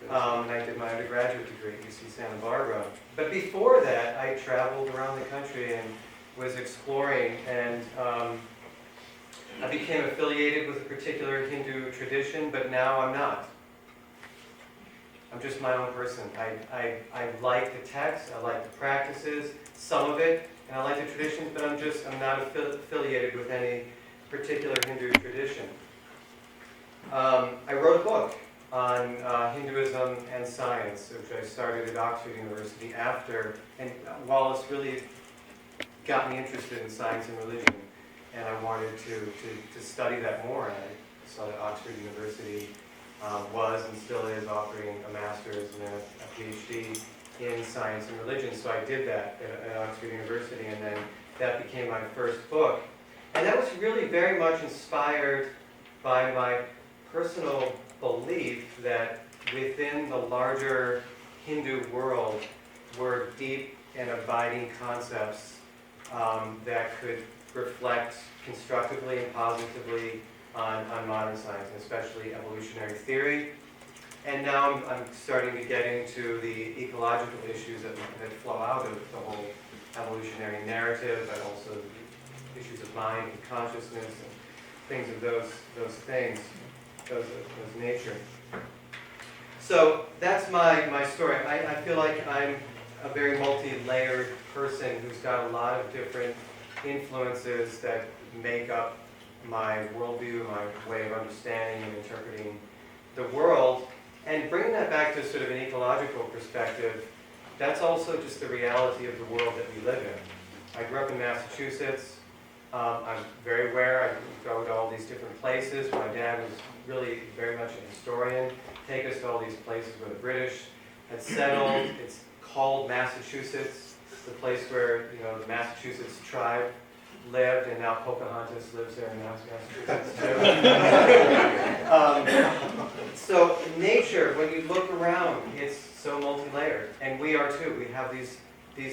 And I did my undergraduate degree at UC Santa Barbara. But before that, I traveled around the country and was exploring, and I became affiliated with a particular Hindu tradition, but now I'm not. I'm just my own person. I like the text, I like the practices, some of it, and I like the traditions, but I'm not affiliated with any particular Hindu tradition. I wrote a book on Hinduism and science, which I started at Oxford University after, and Wallace really got me interested in science and religion, and I wanted to study that more. And I saw that Oxford University was and still is offering a master's and a PhD in science and religion, so I did that at Oxford University, and then that became my first book. And that was really very much inspired by my personal belief that within the larger Hindu world were deep and abiding concepts that could reflect constructively and positively on modern science, and especially evolutionary theory. And now I'm starting to get into the ecological issues that flow out of the whole evolutionary narrative, and also the issues of mind and consciousness and things of those things. Those nature. So that's my story. I feel like I'm a very multi-layered person who's got a lot of different influences that make up my worldview, my way of understanding and interpreting the world. And bringing that back to sort of an ecological perspective, that's also just the reality of the world that we live in. I grew up in Massachusetts. I'm very aware. I go to all these different places. My dad was really very much a historian. Take us to all these places where the British had settled. It's called Massachusetts. It's the place where the Massachusetts tribe lived, and now Pocahontas lives there in Massachusetts too. So nature, when you look around, it's so multi-layered, and we are too. We have these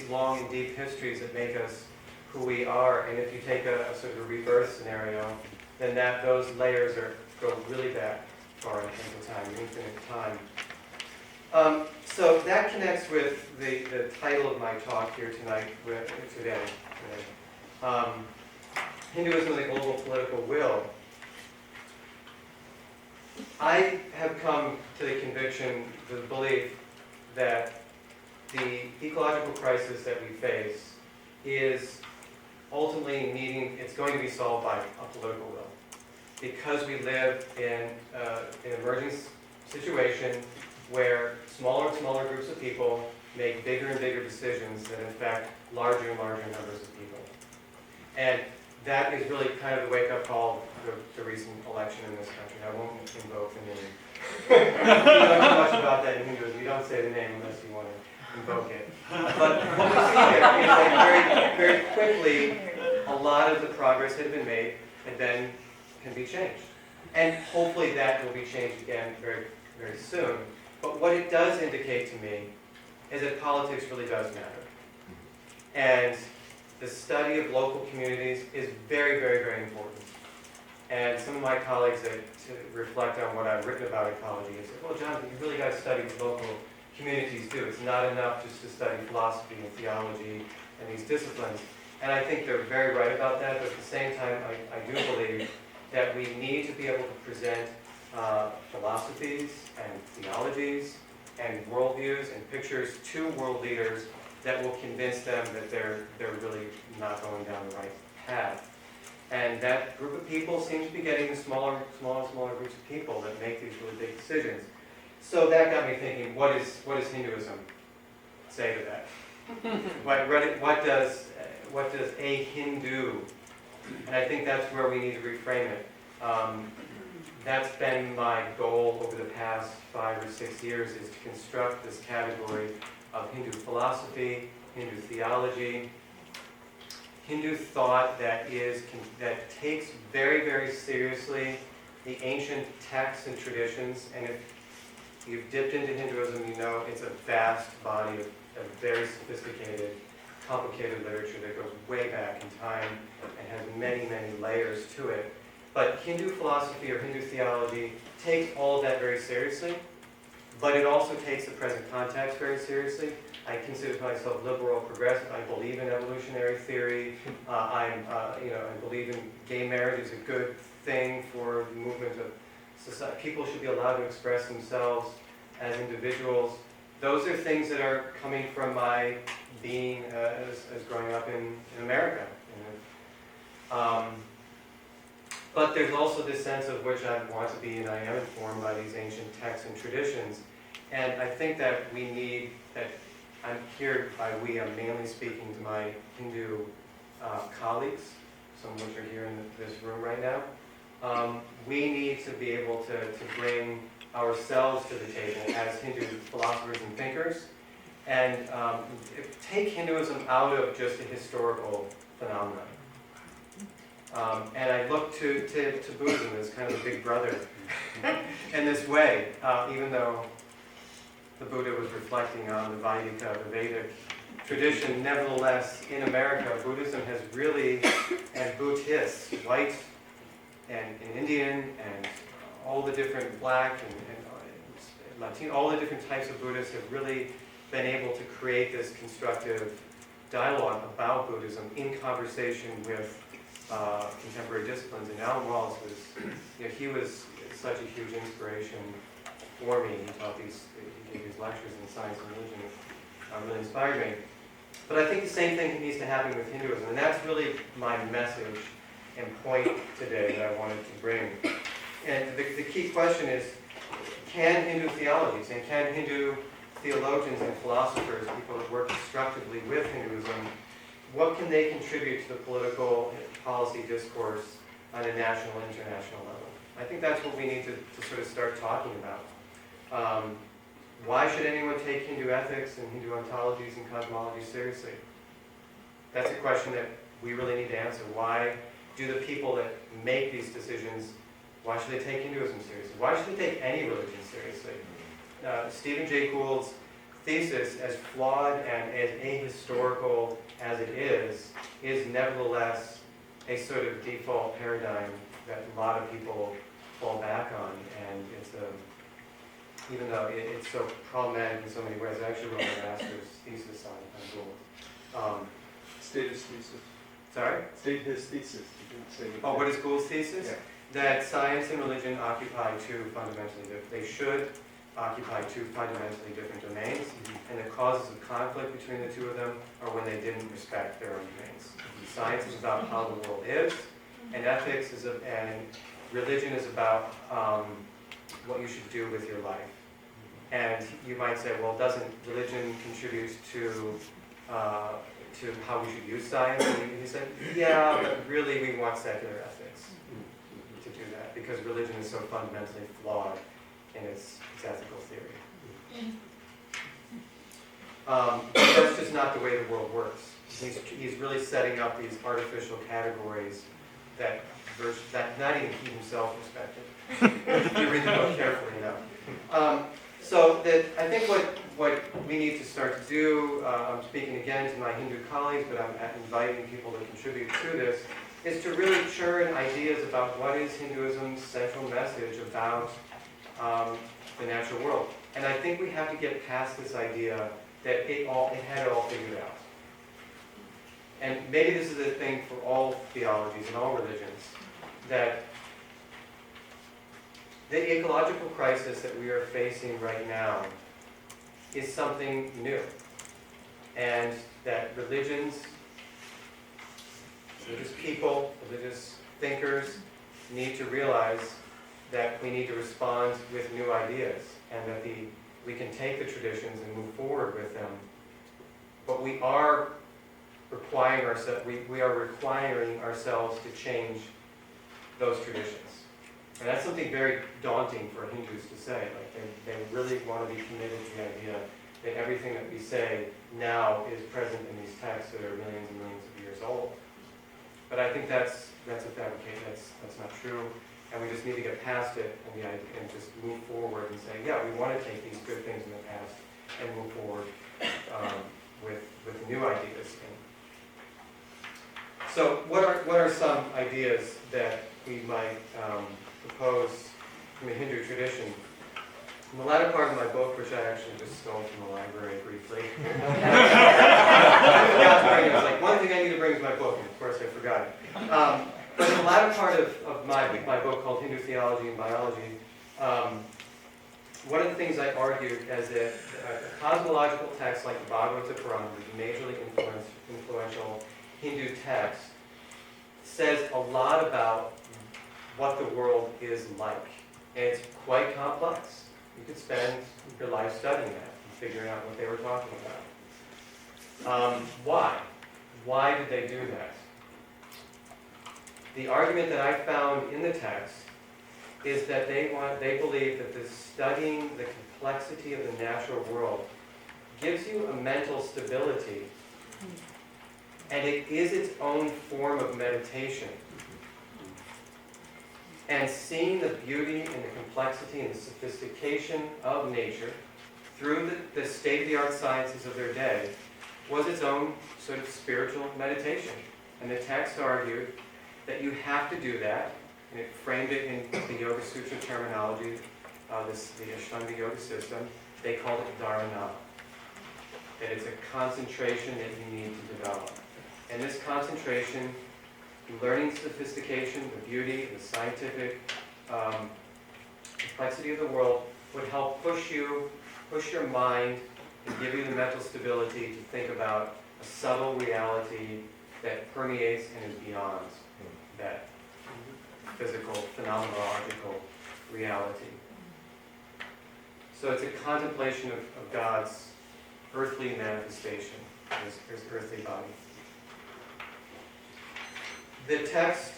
long and deep histories that make us who we are, and if you take a sort of a rebirth scenario, then those layers go really back far in terms of time, infinite time. So that connects with the title of my talk here today. Hinduism and the Global Political Will. I have come to the conviction, the belief, that the ecological crisis that we face is ultimately it's going to be solved by a political will. Because we live in an emerging situation where smaller and smaller groups of people make bigger and bigger decisions that affect larger and larger numbers of people. And that is really kind of the wake-up call of the recent election in this country. I won't invoke the name. We don't know much about that in Hinduism. You don't say the name unless you want to invoke it. But what we see there is that very quickly, a lot of the progress that had been made and then can be changed. And hopefully that will be changed again very, very soon. But what it does indicate to me is that politics really does matter. And the study of local communities is very, very, very important. And some of my colleagues that reflect on what I've written about ecology have said, well, Jonathan, you really got to study what local communities do. It's not enough just to study philosophy and theology and these disciplines. And I think they're very right about that, but at the same time, I do believe that we need to be able to present philosophies and theologies and worldviews and pictures to world leaders that will convince them that they're really not going down the right path. And that group of people seems to be getting smaller groups of people that make these really big decisions. So that got me thinking, what does Hinduism say to that? What does a Hindu, and I think that's where we need to reframe it. That's been my goal over the past 5 or 6 years, is to construct this category of Hindu philosophy, Hindu theology, Hindu thought that takes very, very seriously the ancient texts and traditions. And if you've dipped into Hinduism, you know it's a vast body of very sophisticated, complicated literature that goes way back in time and has many, many layers to it. But Hindu philosophy or Hindu theology takes all of that very seriously, but it also takes the present context very seriously. I consider myself liberal, progressive. I believe in evolutionary theory. I believe in gay marriage is a good thing for the movement of society. People should be allowed to express themselves as individuals. Those are things that are coming from my being as growing up in America. But there's also this sense of which I want to be, and I am informed by these ancient texts and traditions. And I think that we need that. I'm here by we, I'm mainly speaking to my Hindu colleagues, some of which are here in this room right now. We need to be able to bring ourselves to the table as Hindu philosophers and thinkers, and take Hinduism out of just a historical phenomenon. And I look to Buddhism as kind of a big brother in this way, even though the Buddha was reflecting on the Vaidika, the Vedic tradition. Nevertheless, in America, Buddhism has really, and Buddhists, white and Indian, and all the different black and Latino, all the different types of Buddhists have really been able to create this constructive dialogue about Buddhism in conversation with contemporary disciplines. And Alan Wallace he was such a huge inspiration for me. He gave these lectures in science and religion that really inspired me. But I think the same thing needs to happen with Hinduism, and that's really my message and point today that I wanted to bring. And the key question is, can Hindu theologies and can Hindu theologians and philosophers, people that work constructively with Hinduism, what can they contribute to the political policy discourse on a national and international level? I think that's what we need to sort of start talking about. Why should anyone take Hindu ethics and Hindu ontologies and cosmology seriously? That's a question that we really need to answer. Why do the people that make these decisions, why should they take Hinduism seriously? Why should they take any religion seriously? Stephen Jay Gould's thesis, as flawed and as ahistorical as it is nevertheless a sort of default paradigm that a lot of people fall back on, and it's even though it's so problematic in so many ways. I actually wrote my master's thesis on Gould. State his thesis. Sorry? State his thesis. You didn't say Oh, what is Gould's thesis? Yeah. That science and religion occupy two fundamentally different, they should occupy two fundamentally different domains, and the causes of conflict between the two of them are when they didn't respect their own domains. Science is about how the world is, and ethics is, and religion is about what you should do with your life. And you might say, well, doesn't religion contribute to how we should use science? And he said, yeah, but really we want secular ethics to do that, because religion is so fundamentally flawed in its ethical theory. That's just not the way the world works. He's really setting up these artificial categories that not even he himself respected, if you read the book carefully enough. So that I think what we need to start to do, I'm speaking again to my Hindu colleagues, but I'm inviting people to contribute to this, is to really churn ideas about what is Hinduism's central message about the natural world. And I think we have to get past this idea that it had it all figured out. And maybe this is a thing for all theologies and all religions, that the ecological crisis that we are facing right now is something new. And that religious people, religious thinkers need to realize that we need to respond with new ideas, and that we can take the traditions and move forward with them. But we are requiring ourselves to change those traditions. And that's something very daunting for Hindus to say. Like they really want to be committed to the idea that everything that we say now is present in these texts that are millions and millions of years old. But I think that's a fabrication. That's not true. And we just need to get past it and just move forward and say, yeah, we want to take these good things in the past and move forward with new ideas. So what are some ideas that we might propose from the Hindu tradition? In the latter part of my book, which I actually just stole from the library briefly, I forgot to bring it. I was like, one thing I need to bring is my book, and of course I forgot it. But in the latter part of my book called Hindu Theology and Biology, one of the things I argued is that a cosmological text like the Bhagavata Purana, the majorly influential Hindu text, says a lot about what the world is like. And it's quite complex. You could spend your life studying that and figuring out what they were talking about. Why? Why did they do that? The argument that I found in the text is that they believe that studying the complexity of the natural world gives you a mental stability, and it is its own form of meditation. And seeing the beauty and the complexity and the sophistication of nature through the state-of-the-art sciences of their day was its own sort of spiritual meditation. And the text argued that you have to do that, and it framed it in the Yoga Sutra terminology, the Ashtanga Yoga system. They called it dharana. That it's a concentration that you need to develop. And this concentration, learning sophistication, the beauty, the scientific complexity of the world, would help push your mind and give you the mental stability to think about a subtle reality that permeates and is beyond that physical, phenomenological reality. So it's a contemplation of God's earthly manifestation, his earthly body. The text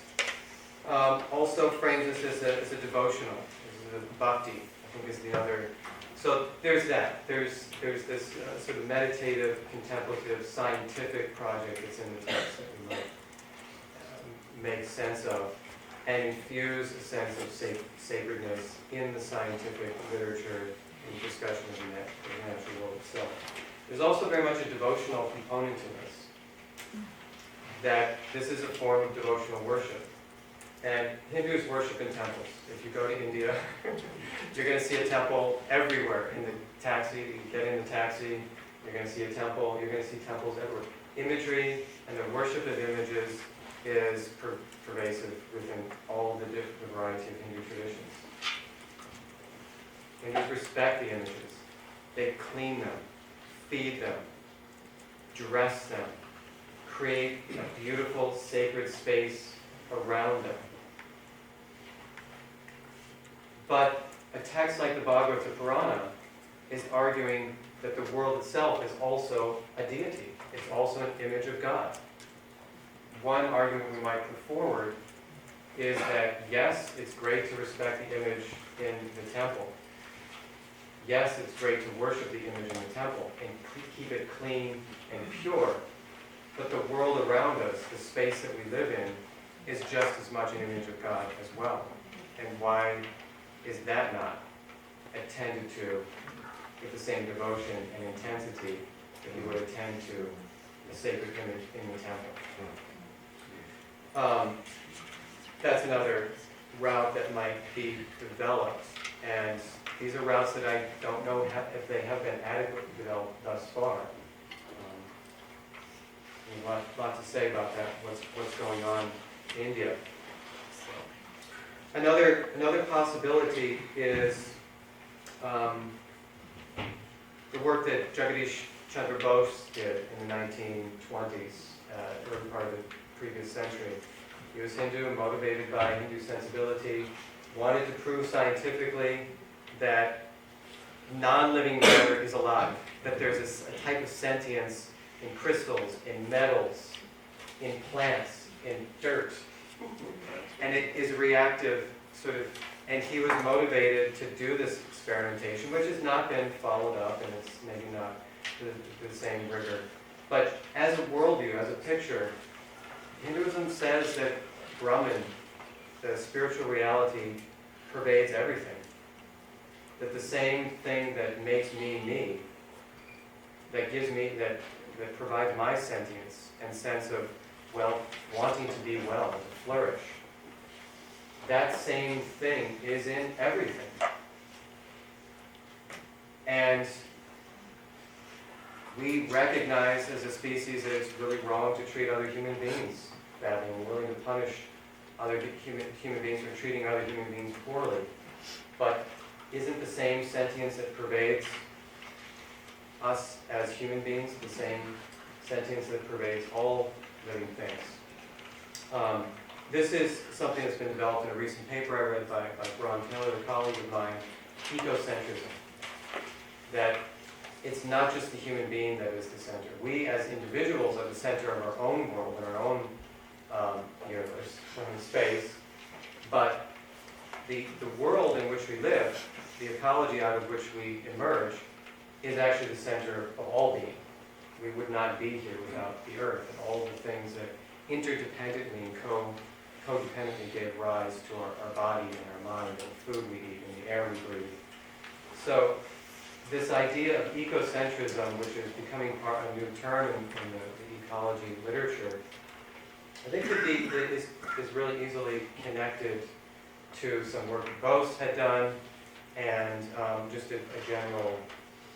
also frames this as a devotional. This is a bhakti, I think is the other. So there's that. There's this sort of meditative, contemplative, scientific project that's in the text that we might make sense of and infuse a sense of sacredness in the scientific literature and discussion of the natural world itself. There's also very much a devotional component to this, that this is a form of devotional worship. And Hindus worship in temples. If you go to India, you're going to see a temple everywhere. In the taxi, you get in the taxi, you're going to see a temple, you're going to see temples everywhere. Imagery and the worship of images is pervasive within all the variety of Hindu traditions. Hindus respect the images. They clean them, feed them, dress them, create a beautiful sacred space around them. But a text like the Bhagavata Purana is arguing that the world itself is also a deity. It's also an image of God. One argument we might put forward is that, yes, it's great to respect the image in the temple. Yes, it's great to worship the image in the temple and keep it clean and pure. But the world around us, the space that we live in, is just as much an image of God as well. And why is that not attended to with the same devotion and intensity that you would attend to the sacred image in the temple? That's another route that might be developed, and these are routes that I don't know if they have been adequately developed thus far. There's a lot to say about that, what's going on in India. So, another possibility is the work that Jagadish Chandra Bose did in the 1920s, early part of the previous century. He was Hindu, motivated by Hindu sensibility, wanted to prove scientifically that non-living matter is alive, that there's a type of sentience in crystals, in metals, in plants, in dirt. And it is reactive, sort of, and he was motivated to do this experimentation, which has not been followed up, and it's maybe not the same rigor. But as a worldview, as a picture, Hinduism says that Brahman, the spiritual reality, pervades everything. That the same thing that makes me me, that gives me, that provides my sentience and sense of, well, wanting to be well, to flourish, that same thing is in everything. And we recognize as a species that it's really wrong to treat other human beings badly, and we're willing to punish other human beings for treating other human beings poorly. But isn't the same sentience that pervades us as human beings the same sentience that pervades all living things? This is something that's been developed in a recent paper I read by Ron Taylor, a colleague of mine, ecocentrism. That it's not just the human being that is the center. We as individuals are the center of our own world and our own universe, our own space, but the world in which we live, the ecology out of which we emerge, is actually the center of all being. We would not be here without the earth and all the things that interdependently and codependently gave rise to our body and our mind and the food we eat and the air we breathe. So this idea of ecocentrism, which is becoming a new term in the ecology literature, I think is really easily connected to some work that Bose had done, and just a general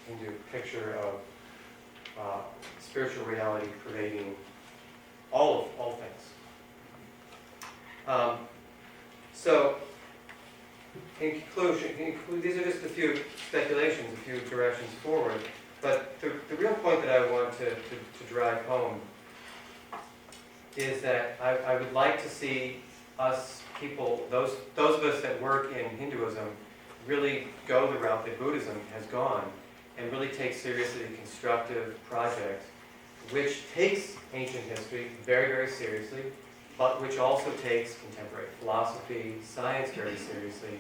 Hindu picture of spiritual reality pervading all things. So, in conclusion, these are just a few speculations, a few directions forward, but the real point that I want to drive home is that I would like to see us people, those of us that work in Hinduism, really go the route that Buddhism has gone and really take seriously a constructive project which takes ancient history very, very seriously, but which also takes contemporary philosophy, science very seriously,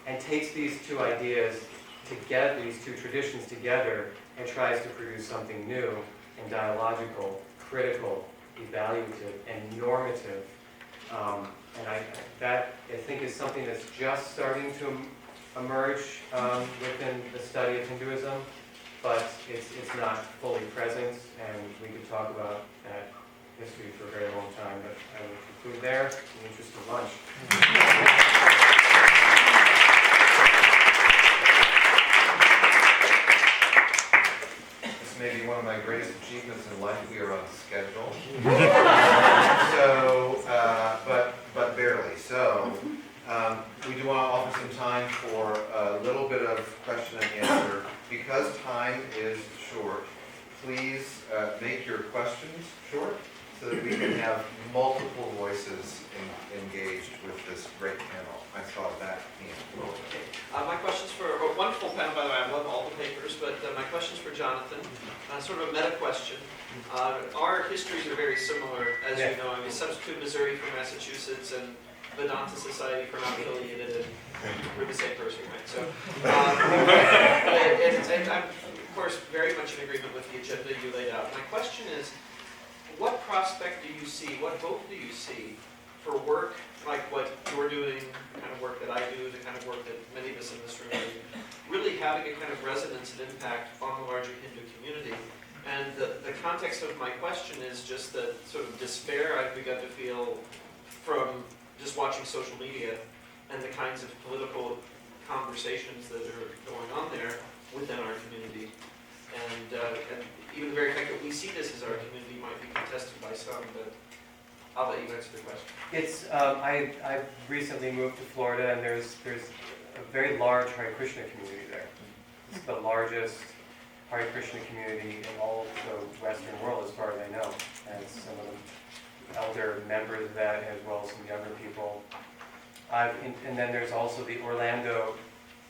and takes these two ideas together, these two traditions together, and tries to produce something new and dialogical, critical, evaluative, and normative That, I think, is something that's just starting to emerge within the study of Hinduism, but it's not fully present, and we could talk about that history for a very long time, but I will conclude there in the interest of lunch. This may be one of my greatest achievements in life. We are on schedule. So, but barely. So, we do want to offer some time for a little bit of question and answer. Because time is short, please make your questions short so that we can have multiple voices engaged with this great panel. I saw that hand. My question's for a wonderful panel, by the way. I love all the papers, but my question's for Jonathan. Sort of a meta question. Our histories are very similar, as you know. I mean, Substitute Missouri from Massachusetts and Vedanta Society from unaffiliated, and we're the same person, right? So, and I'm, of course, very much in agreement with the agenda you laid out. My question is, what prospect do you see, what hope do you see for work like what you're doing, the kind of work that I do, the kind of work that many of us in this room do, really having a kind of resonance and impact on the larger Hindu community? And the context of my question is just the sort of despair I've begun to feel from just watching social media and the kinds of political conversations that are going on there within our community. And even the very fact that we see this as our community might be contested by some, but I'll let you answer the question. It's, I recently moved to Florida, and there's a very large Hare Krishna community there. It's the largest Hare Krishna community in all of the Western world, as far as I know. And some of the elder members of that, as well as some younger people. And then there's also the Orlando.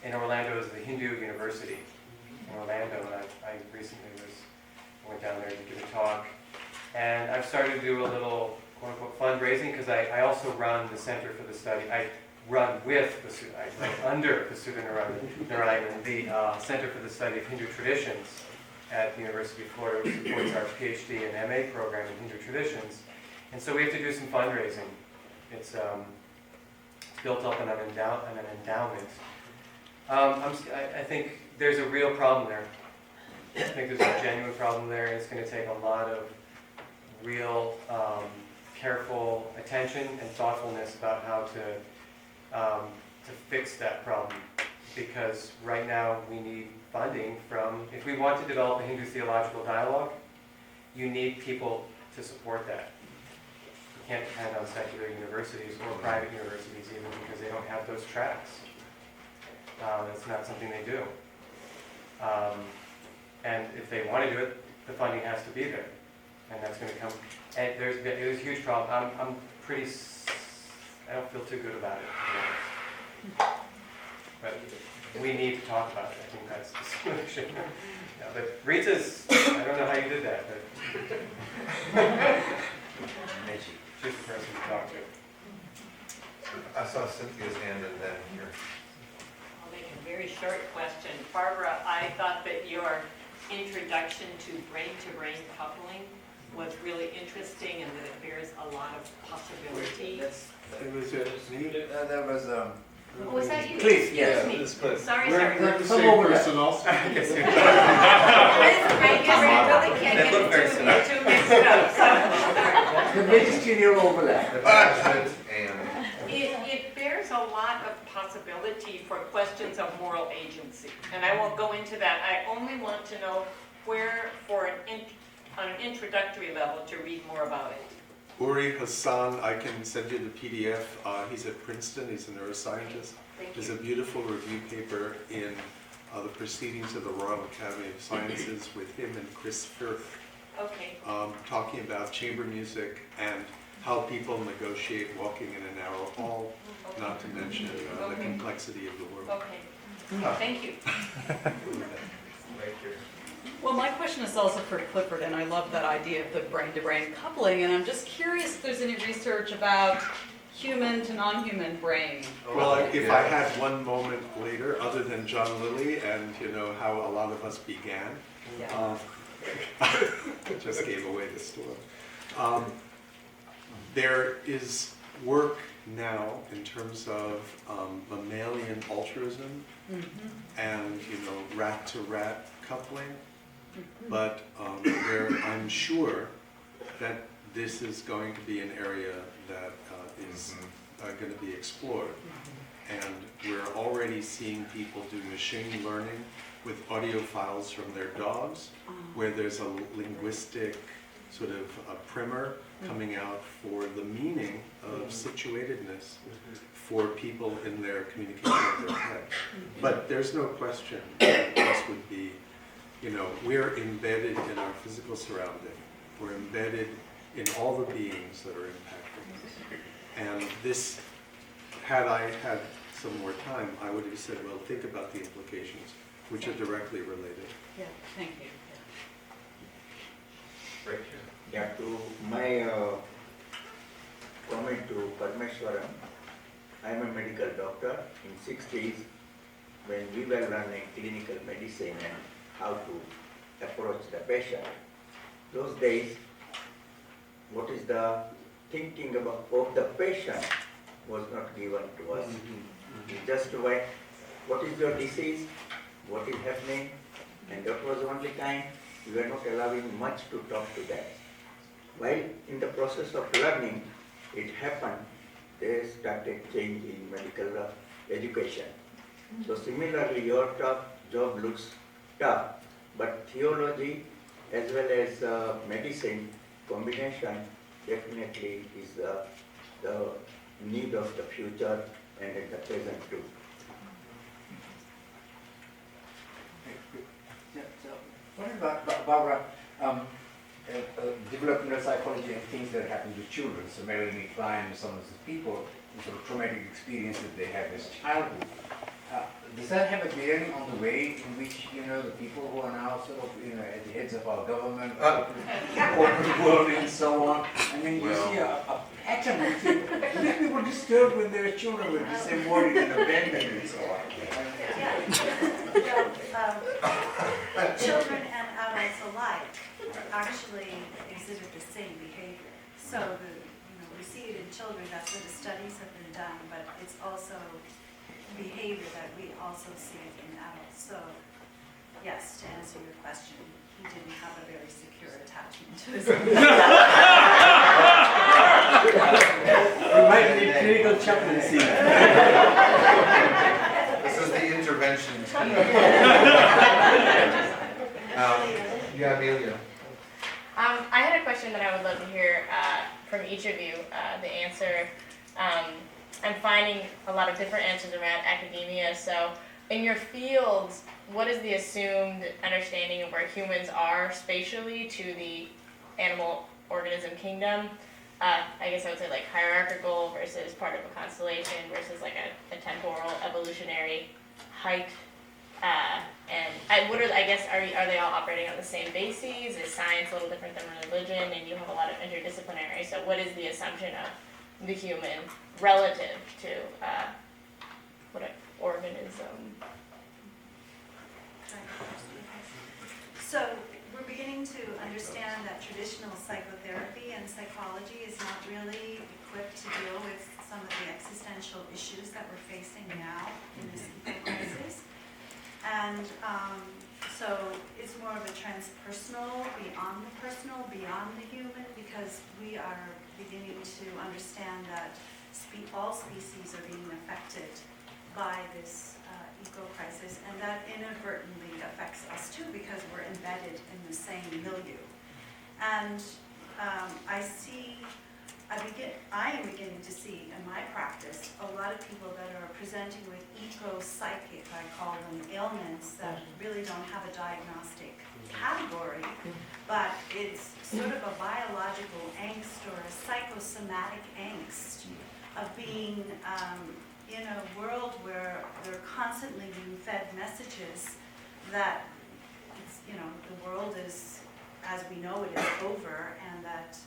In Orlando is the Hindu University in Orlando, and I recently went down there to give a talk. And I've started to do a little quote-unquote fundraising, because I also run the Center for the Study. I run with the, I run under the Interdisciplinary, the Center for the Study of Hindu Traditions at the University of Florida, which supports our PhD and MA program in Hindu traditions. And so we have to do some fundraising. It's built up on an endowment. I think there's a real problem there. I think there's a genuine problem there, and it's going to take a lot of real careful attention and thoughtfulness about how to fix that problem. Because right now we need funding from, if we want to develop a Hindu theological dialogue, you need people to support that. You can't depend on secular universities or private universities even, because they don't have those tracks. It's not something they do. And if they want to do it, the funding has to be there. And that's going to come. And there's a huge problem. I'm pretty, I don't feel too good about it, to be honest. But we need to talk about it. I think that's the solution. Yeah, but Rita's, I don't know how you did that, but she's the person to talk to. I saw Cynthia's hand and then here. I'll make a very short question. Barbara, I thought that your introduction to brain-to-brain coupling was really interesting, and that it bears a lot of possibility. It was me. That was, Oh, was that you? Please, Excuse me. this place. Sorry, We're sorry. the same person also. I guess I really can't They look very get the two mixed up. So. The ministerial overlap. The management and It bears a lot of possibility for questions of moral agency, and I won't go into that. I only want to know where, on an introductory level, to read more about it. Uri Hassan, I can send you the PDF. He's at Princeton. He's a neuroscientist. Thank There's you. a beautiful review paper in the Proceedings of the Royal Academy of Sciences with him and Chris Firth, Okay. talking about chamber music and how people negotiate walking in a narrow hall, not to mention the complexity of the world. Okay. Thank you. right here. Well, my question is also for Clifford, and I love that idea of the brain-to-brain coupling, and I'm just curious if there's any research about human to non-human brain. Well, if I had one moment later, other than John Lilly and how a lot of us began, just gave away the story. There is work now in terms of mammalian altruism and, rat-to-rat coupling, but where I'm sure that this is going to be an area that is going to be explored. And we're already seeing people do machine learning with audio files from their dogs, where there's a linguistic sort of a primer coming out for the meaning of situatedness for people in their communication with their pets. But there's no question that this would be, we're embedded in our physical surrounding. We're embedded in all the beings that are impacting us. And this, had I had some more time, I would have said, well, think about the implications, which are directly related. Yeah, thank you. Right here. Yeah, to my comment to Parmeshwaram, I am a medical doctor. In 60s, when we were learning clinical medicine and how to approach the patient, those days, what is the thinking about of the patient was not given to us. Just what is your disease, what is happening, and that was the only time we were not allowing much to talk to them. While in the process of learning, it happened, they started changing medical education. So similarly, your job looks tough, but theology as well as medicine combination definitely is the need of the future and in the present too. So, what about Barbara? Developmental psychology and things that happen to children. So Melanie Klein and some of these people, the sort of traumatic experience that they have as childhood. Does that have a bearing on the way in which, the people who are now sort of, at the heads of our government, corporate world and so on? I mean, you see a pattern. You think, do these people disturbed when they're children with the same worried and abandoned and so on? Children and adults alike actually exhibit the same behavior. So we see it in children, that's where the studies have been done, but it's also behavior that we also see in adults. So yes, to answer your question, he didn't have a very secure attachment to his You might need clinical chaplaincy. This is the intervention team. Yeah, Amelia. I had a question that I would love to hear from each of you, the answer. I'm finding a lot of different answers around academia. So in your fields, what is the assumed understanding of where humans are spatially to the animal organism kingdom? I guess I would say like hierarchical versus part of a constellation versus like a temporal evolutionary height. And what are, I guess, are they all operating on the same bases? Is science a little different than religion? And you have a lot of interdisciplinary. So what is the assumption of the human relative to what an organism? So we're beginning to understand that traditional psychotherapy and psychology is not really equipped to deal with some of the existential issues that we're facing now in this crisis. And so it's more of a transpersonal, beyond the personal, beyond the human, because we are beginning to understand that all species are being affected by this eco-crisis, and that inadvertently affects us too, because we're embedded in the same milieu. And I am beginning to see in my practice a lot of people that are presenting with eco-psychic, I call them, ailments that really don't have a diagnostic category, but it's sort of a biological angst or a psychosomatic angst of being in a world where they're constantly being fed messages that the world is, as we know it, is over, and that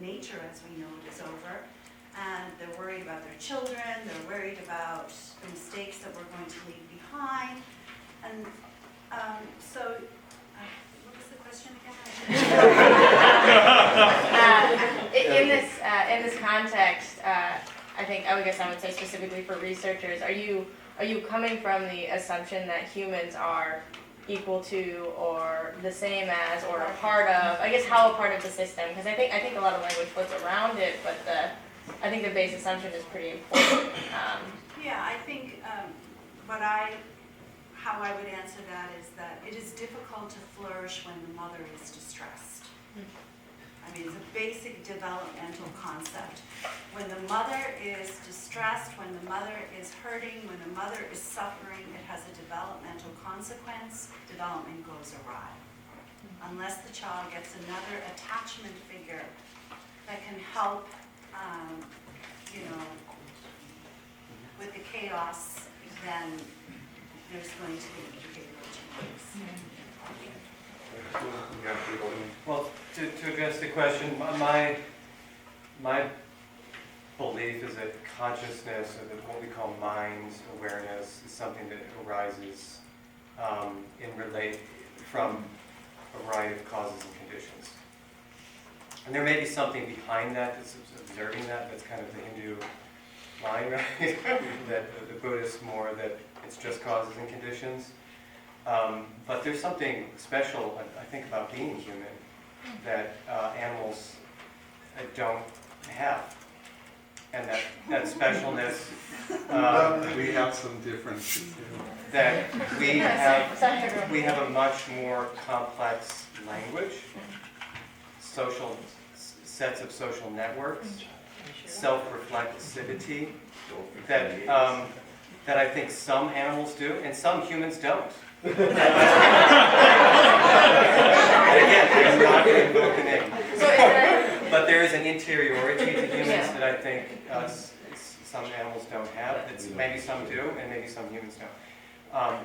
nature as we know it is over, and they're worried about their children, they're worried about the mistakes that we're going to leave behind, and what was the question again? In this context, I guess I would say specifically for researchers, are you coming from the assumption that humans are equal to or the same as or a part of, I guess how a part of the system? Because I think a lot of language floats around it, but I think the base assumption is pretty important. Yeah, I think how I would answer that is that it is difficult to flourish when the mother is distressed. I mean, it's a basic developmental concept. When the mother is distressed, when the mother is hurting, when the mother is suffering, it has a developmental consequence. Development goes awry. Unless the child gets another attachment figure that can help, with the chaos, then there's going to be behavioral changes. Well, to address the question, my belief is that consciousness, or what we call mind awareness, is something that arises from a variety of causes and conditions. And there may be something behind that that's observing that. That's kind of the Hindu line, right? That the Buddhists more that it's just causes and conditions. But there's something special, I think, about being human that animals don't have. And that specialness, we have some differences. that we have a much more complex language, sets of social networks, self-reflexivity, that I think some animals do, and some humans don't. And again, I'm not going to invoke a name. But there is an interiority to humans that I think some animals don't have. Maybe some do, and maybe some humans don't.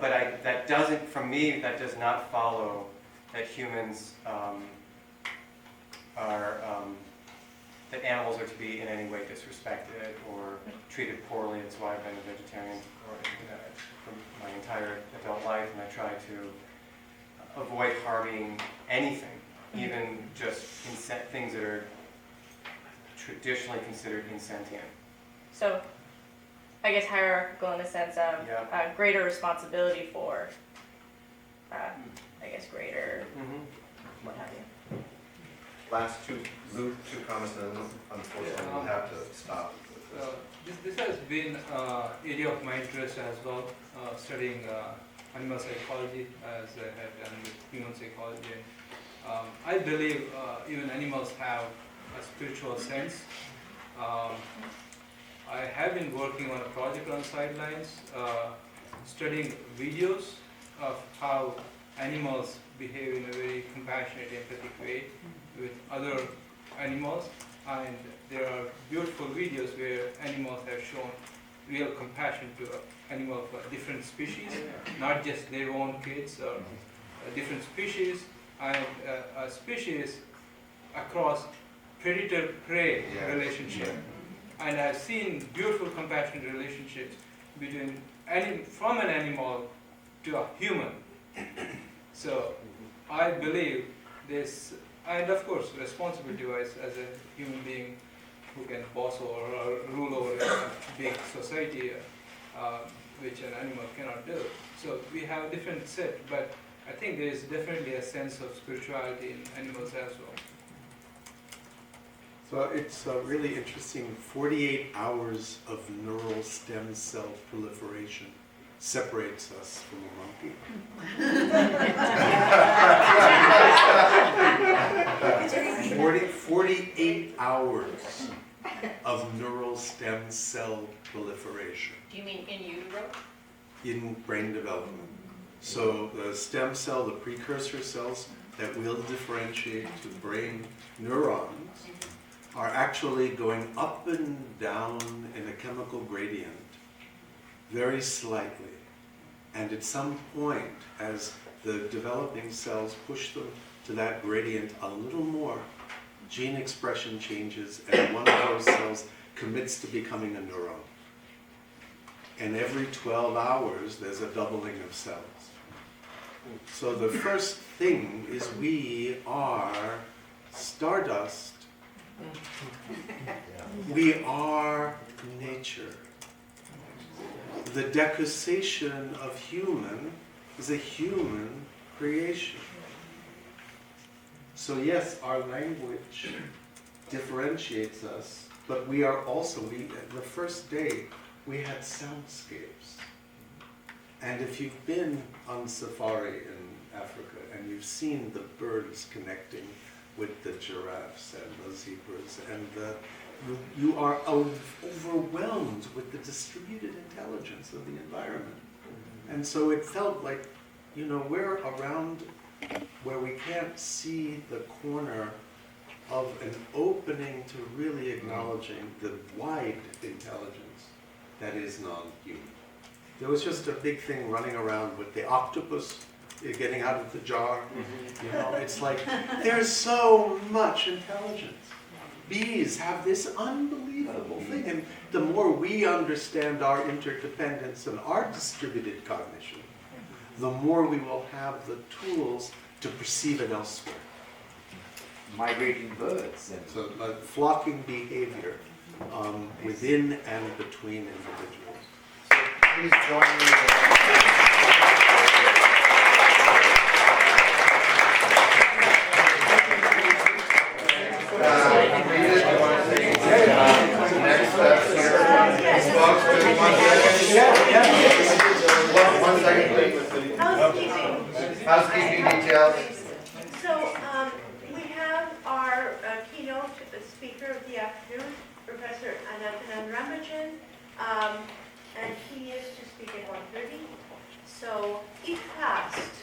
But that doesn't, from me, that does not follow that humans that animals are to be in any way disrespected or treated poorly. It's why I've been a vegetarian for my entire adult life, and I try to avoid harming anything, even just things that are traditionally considered insentient. So, I guess hierarchical in the sense of greater responsibility for, greater what have you. Last two comments, and then unfortunately we'll have to stop. This has been area of my interest as well, studying animal psychology as I had done with human psychology. I believe even animals have a spiritual sense. I have been working on a project on sidelines, studying videos of how animals behave in a very compassionate, empathic way with other animals, and there are beautiful videos where animals have shown real compassion to animals of different species, not just their own kids or different species, and a species across predator-prey relationship. And I've seen beautiful compassionate relationships from an animal to a human. So I believe this, and of course responsibility-wise as a human being who can boss over or rule over a big society, which an animal cannot do. So we have a different set, but I think there is definitely a sense of spirituality in animals as well. So it's really interesting, 48 hours of neural stem cell proliferation separates us from a monkey. 48 hours of neural stem cell proliferation. Do you mean in utero? In brain development. So the stem cell, the precursor cells that will differentiate to brain neurons, are actually going up and down in a chemical gradient very slightly. And at some point, as the developing cells push them to that gradient a little more, gene expression changes and one of those cells commits to becoming a neuron. And every 12 hours, there's a doubling of cells. So the first thing is we are stardust We are nature. The decussation of human is a human creation. So yes, our language differentiates us, but we are also, the first day, we had soundscapes. And if you've been on safari in Africa and you've seen the birds connecting with the giraffes and the zebras, and you are overwhelmed with the distributed intelligence of the environment. And so it felt like, we're around where we can't see the corner of an opening to really acknowledging the wide intelligence that is non-human. There was just a big thing running around with the octopus getting out of the jar. It's like, there's so much intelligence. Bees have this unbelievable thing, and the more we understand our interdependence and our distributed cognition, the more we will have the tools to perceive it elsewhere. Migrating birds. And So like flocking behavior within and between individuals. So please join me. One second, please. Housekeeping details. So, we have our keynote speaker of the afternoon, Professor Anandanan Ramajan, and he is to speak at 1:30. So, if passed,